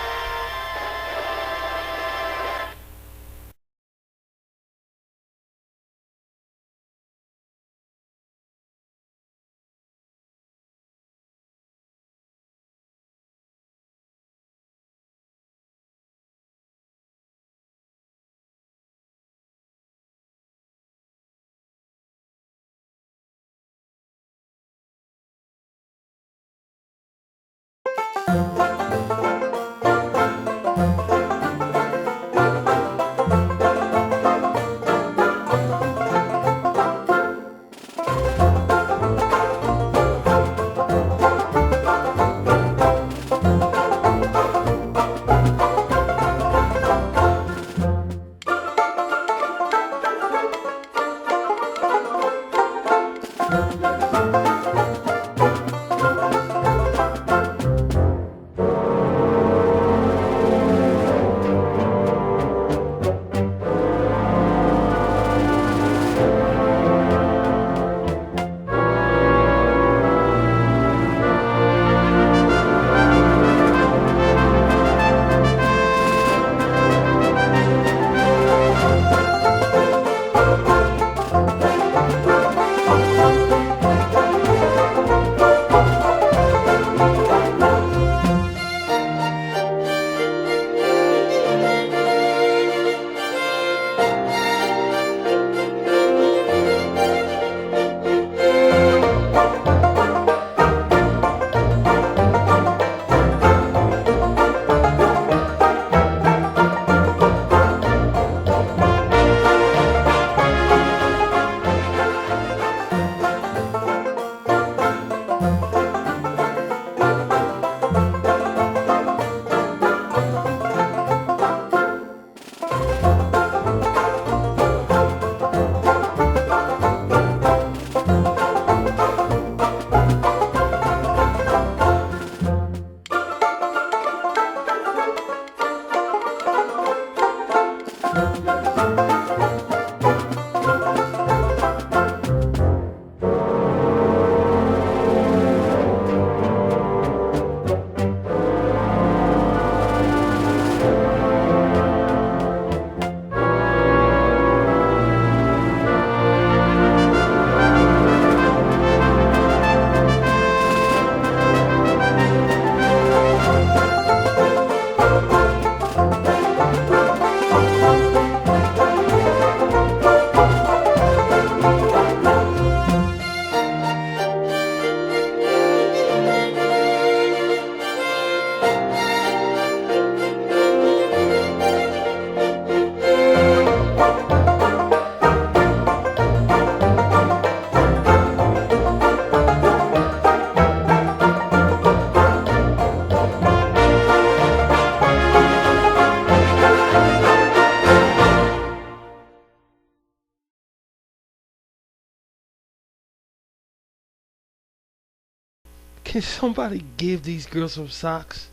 Can somebody give these girls some socks?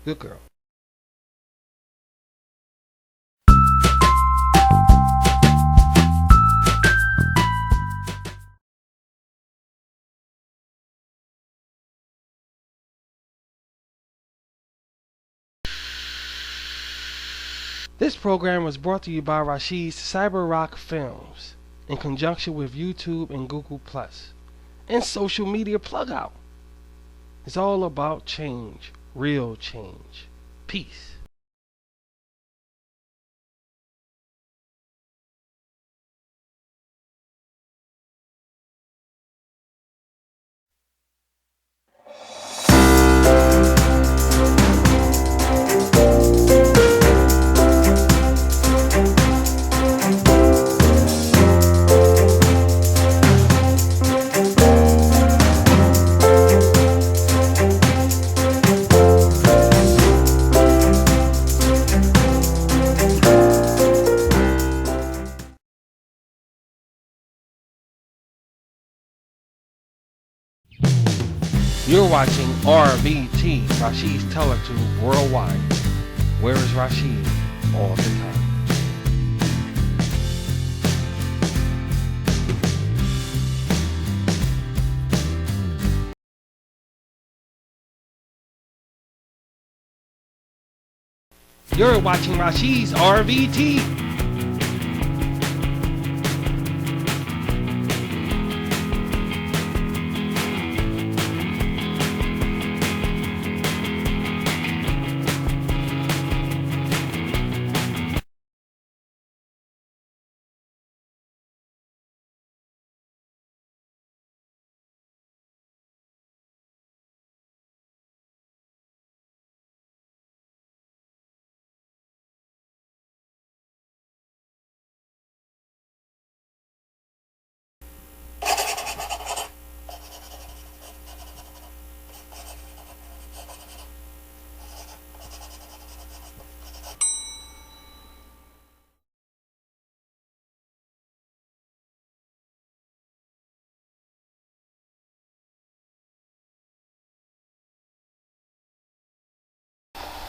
Good girl. This program was brought to you by Rashid's Cyber Rock Films in conjunction with YouTube and Google Plus and social media plug out. It's all about change, real change. Peace. You're watching RVT, Rashid's Teletube Worldwide. Where is Rashid? All the time. You're watching Rashid's RVT.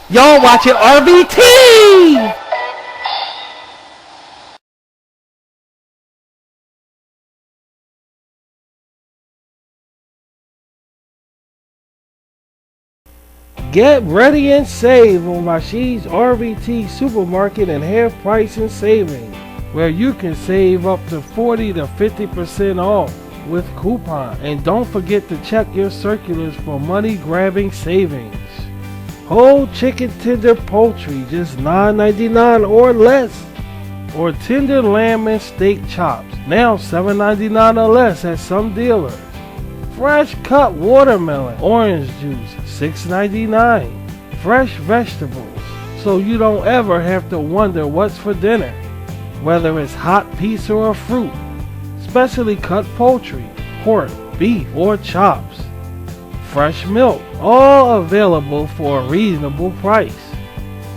Y'all watching RVT! Get ready and save on Rashid's RVT Supermarket and Half Price and Savings, where you can save up to 40 to 50% off with coupon. And don't forget to check your circulars for money grabbing savings. Whole chicken tender poultry just $9.99 or less. Or tender lamb and steak chops now $7.99 or less at some dealers. Fresh cut watermelon, orange juice, $6.99. Fresh vegetables, so you don't ever have to wonder what's for dinner. Whether it's hot pizza or fruit, specially cut poultry, pork, beef, or chops. Fresh milk, all available for a reasonable price.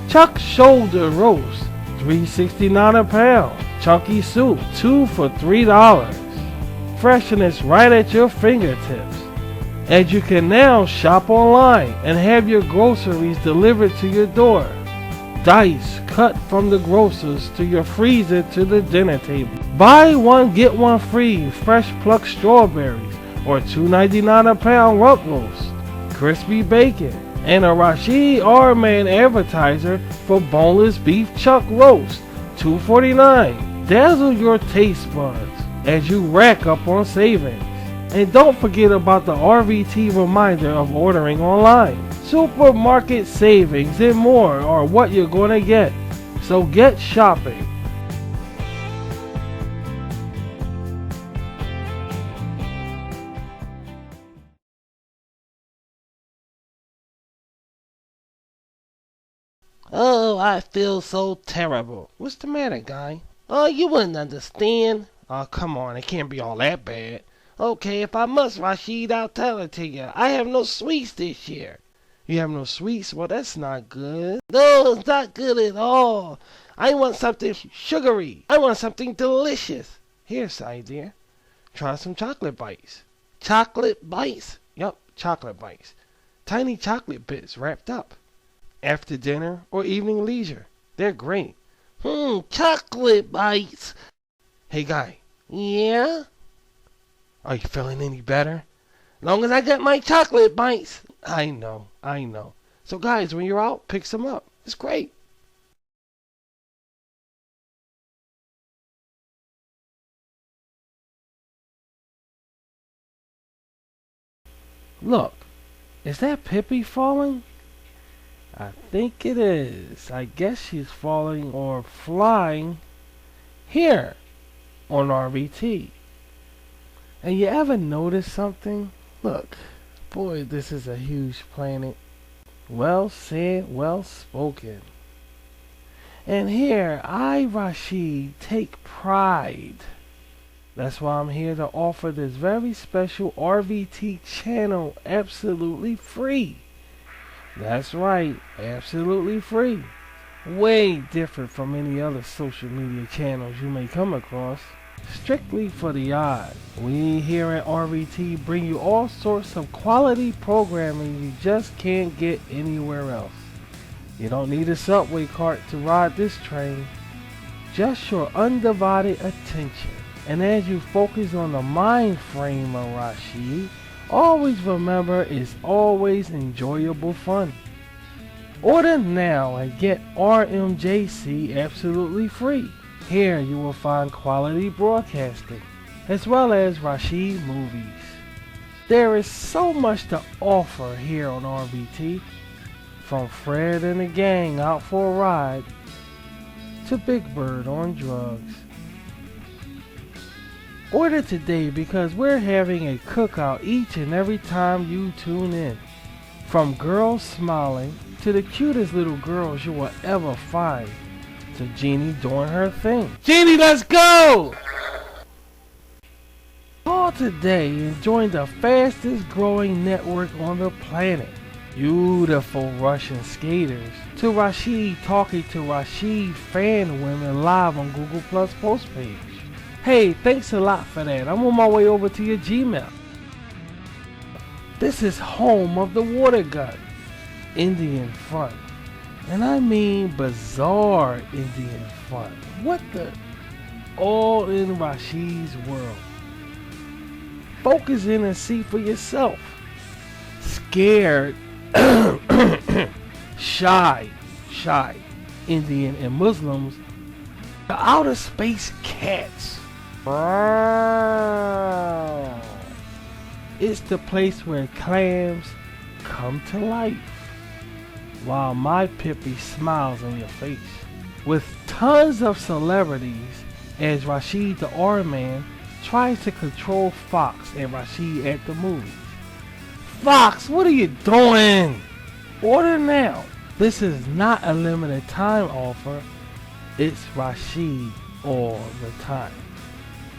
Chuck shoulder roast, $3.69 a pound. Chunky soup, 2 for $3. Freshness right at your fingertips. And you can now shop online and have your groceries delivered to your door. Dice cut from the grocers to your freezer to the dinner table. Buy one get one free fresh plucked strawberries or $2.99 a pound rump roast. Crispy bacon and a Rashid R-Man advertiser for boneless beef chuck roast, $2.49. Dazzle your taste buds as you rack up on savings. And don't forget about the RVT reminder of ordering online. Supermarket savings and more are what you're going to get. So get shopping. Oh, I feel so terrible. What's the matter, guy? Oh, you wouldn't understand. Oh, come on, it can't be all that bad. Okay, if I must, Rashid, I'll tell it to you. I have no sweets this year. You have no sweets? Well, that's not good. No, it's not good at all. I want something sugary. I want something delicious. Here's the idea. Try some chocolate bites. Chocolate bites? Yup, chocolate bites. Tiny chocolate bits wrapped up. After dinner or evening leisure. They're great. Chocolate bites. Hey, guy. Yeah? Are you feeling any better? Long as I get my chocolate bites. I know. So guys, when you're out, pick some up. It's great. Look, Is that Pippi falling? I think it is. I guess she's falling or flying here on RVT. And you ever notice something? Look, boy, this is a huge planet. Well said, well spoken. And here, I, Rashid, take pride. That's why I'm here to offer this very special RVT channel absolutely free. That's right, absolutely free. Way different from any other social media channels you may come across. Strictly for the odds. We here at RVT bring you all sorts of quality programming you just can't get anywhere else. You don't need a subway cart to ride this train. Just your undivided attention. And as you focus on the mind frame of Rashid, always remember it's always enjoyable fun. Order now and get RMJC absolutely free. Here you will find quality broadcasting, as well as Rashid movies. There is so much to offer here on RVT, from Fred and the gang out for a ride, to Big Bird on drugs. Order today because we're having a cookout each and every time you tune in. From girls smiling to the cutest little girls you will ever find, to Jeannie doing her thing. Jeannie, let's go! Call today and join the fastest growing network on the planet. Beautiful Russian skaters. To Rashid talking to Rashid fan women live on Google Plus post page. Hey, thanks a lot for that. I'm on my way over to your Gmail. This is home of the water gun. Indian fun. And I mean bizarre Indian fun. What the? All in Rashid's world. Focus in and see for yourself. Scared, shy Indian and Muslims, the outer space cats. It's the place where clams come to life, while my Pippi smiles in your face. With tons of celebrities, as Rashid the R-Man tries to control Fox and Rashid at the movies. Fox, what are you doing? Order now. This is not a limited time offer. It's Rashid all the time.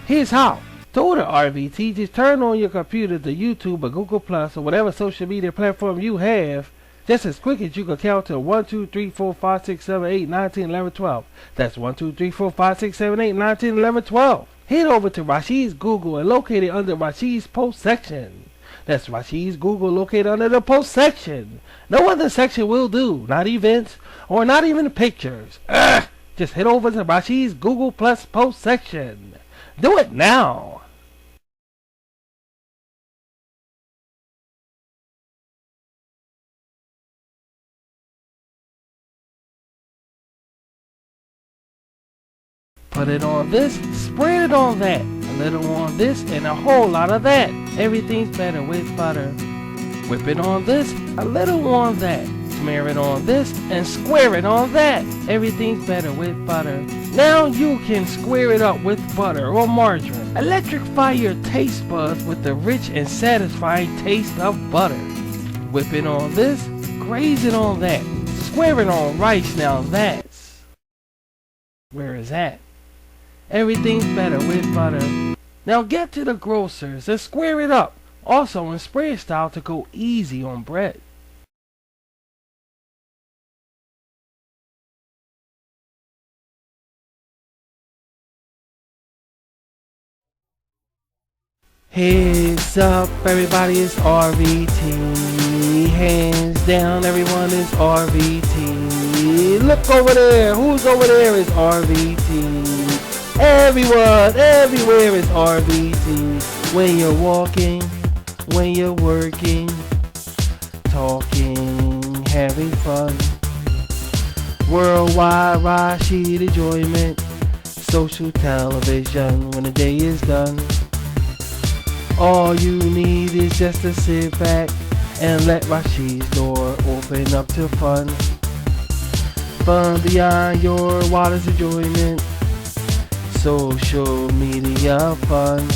Here's how. To order RVT, just turn on your computer to YouTube or Google Plus or whatever social media platform you have. Just as quick as you can count to 1, 2, 3, 4, 5, 6, 7, 8, 9, 10, 11, 12. That's 1, 2, 3, 4, 5, 6, 7, 8, 9, 10, 11, 12. Head over to Rashid's Google and locate it under Rashid's post section. That's Rashid's Google located under the post section. No other section will do. Not events or not even pictures. Just head over to Rashid's Google Plus post section. Do it now. Put it on this, spread it on that. A little on this and a whole lot of that. Everything's better with butter. Whip it on this, a little on that. Smear it on this and square it on that. Everything's better with butter. Now you can square it up with butter or margarine. Electrify your taste buds with the rich and satisfying taste of butter. Whip it on this, graze it on that. Square it on rice, now that's where is that? Everything's better with butter. Now get to the grocers and square it up. Also in spread style to go easy on bread. Heads up, everybody, is RVT. Hands down, everyone is RVT. Look over there. Who's over there is RVT. Everyone, everywhere is RVT. When you're walking, when you're working, talking, having fun. Worldwide Rashid enjoyment. Social television when the day is done. All you need is just to sit back and let Rashid's door open up to fun. Fun beyond your wildest enjoyment. Social media fun.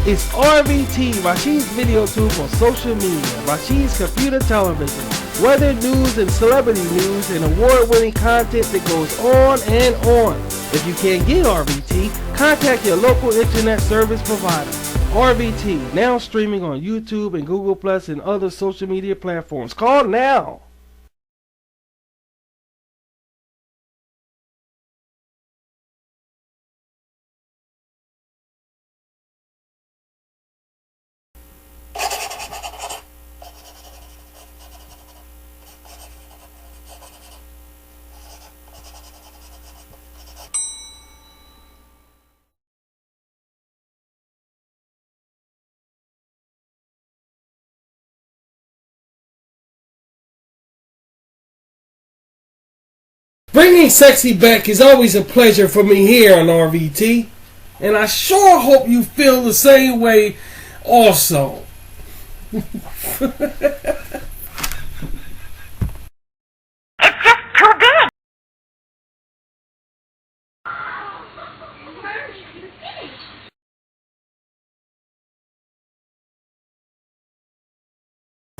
It's RVT, Rashid's video tube for social media, Rashid's computer television, weather news and celebrity news, and award-winning content that goes on and on. If you can't get RVT, contact your local internet service provider. RVT, now streaming on YouTube and Google Plus and other social media platforms. Call now! Bringing sexy back is always a pleasure for me here on RVT, and I sure hope you feel the same way also.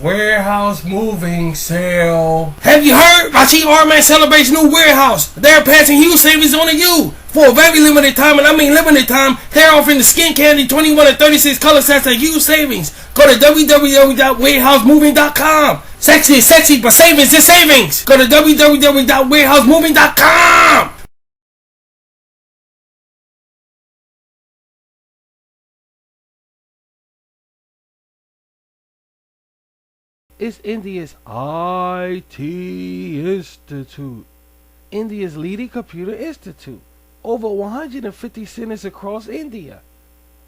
Warehouse moving sale. Have you heard? Rashid R-Man celebrates new warehouse. They're passing huge savings on you. For a very limited time, and I mean limited time, they're offering the Skin Candy 21 and 36 color sets at huge savings. Go to www.warehousemoving.com. Sexy is sexy, but savings is savings. Go to www.warehousemoving.com. It's India's IT Institute, India's leading computer institute. Over 150 centers across India.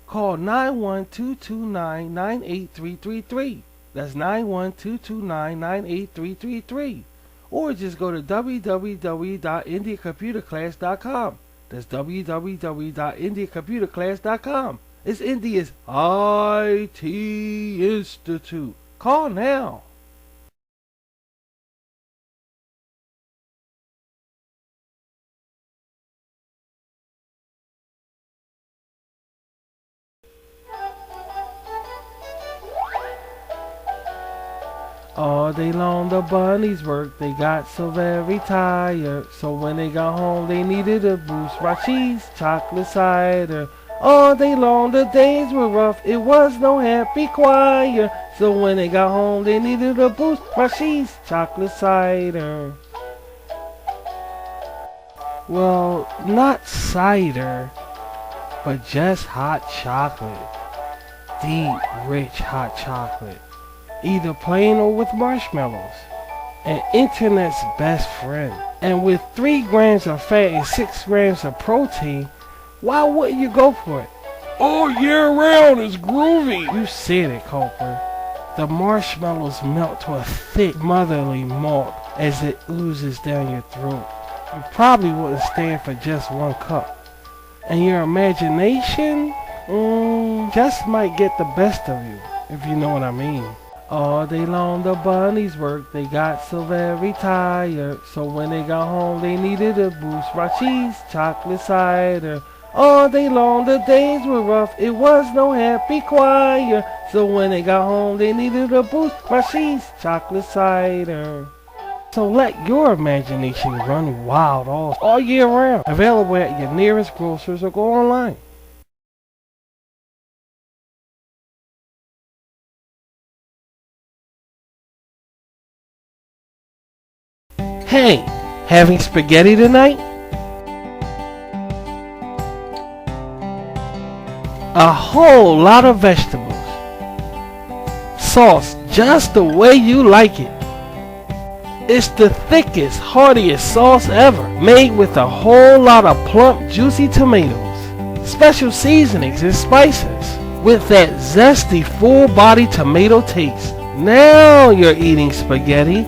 Call 91229-98333. That's 91229-98333. Or just go to www.indiacomputerclass.com. That's www.indiacomputerclass.com. It's India's IT Institute. Call now. All day long the bunnies worked, they got so very tired. So when they got home they needed a boost. Rashid's chocolate cider. All day long the days were rough, it was no happy choir. So when they got home they needed a boost. Rashid's chocolate cider. Well, not cider, but just hot chocolate. Deep, rich hot chocolate. Either plain or with marshmallows. An internet's best friend. And with 3 grams of fat and 6 grams of protein, why wouldn't you go for it? All year round is groovy. You said it, Culper. The marshmallows melt to a thick motherly malt as it oozes down your throat. You probably wouldn't stand for just 1 cup. And your imagination, just might get the best of you, if you know what I mean. All day long the bunnies worked, they got so very tired. So when they got home they needed a boost. Rashid's chocolate cider. All day long the days were rough, it was no happy choir. So when they got home they needed a boost. Rashid's chocolate cider. So let your imagination run wild all year round. Available at your nearest grocers or go online. Hey, having spaghetti tonight? A whole lot of vegetables. Sauce just the way you like it. It's the thickest, heartiest sauce ever, made with a whole lot of plump, juicy tomatoes, special seasonings and spices, with that zesty, full-body tomato taste. Now you're eating spaghetti.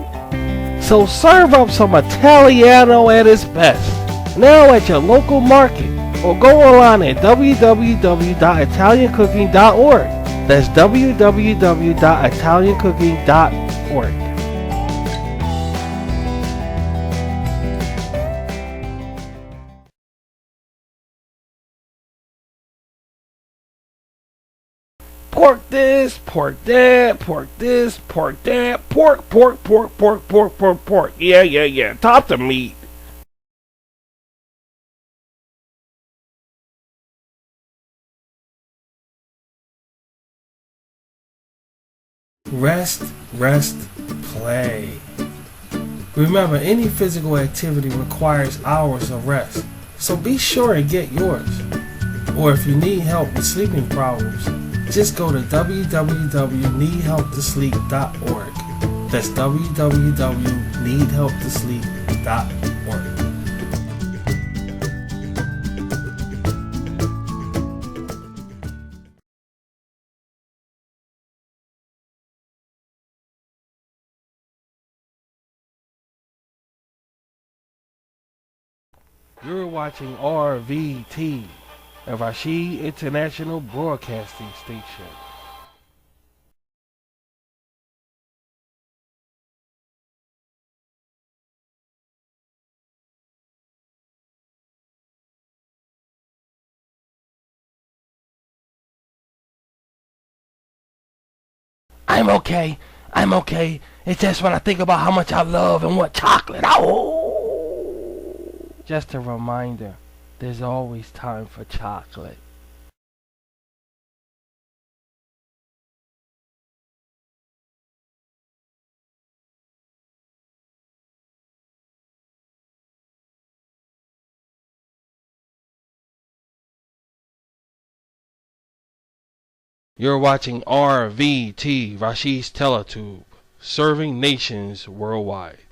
So serve up some Italiano at its best, now at your local market, or go online at www.italiancooking.org. That's www.italiancooking.org. Pork this, pork that, pork this, pork that, pork, pork, pork, pork, pork, pork, pork. Yeah. Top the meat. Rest, play. Remember, any physical activity requires hours of rest, so be sure and get yours. Or if you need help with sleeping problems, just go to www.needhelptosleep.org. That's www.needhelptosleep.org. You're watching RVT, a Rashid International Broadcasting Station. I'm okay. It's just when I think about how much I love and want chocolate. Oh! Just a reminder, there's always time for chocolate. You're watching RVT, Rashid's Teletube, serving nations worldwide.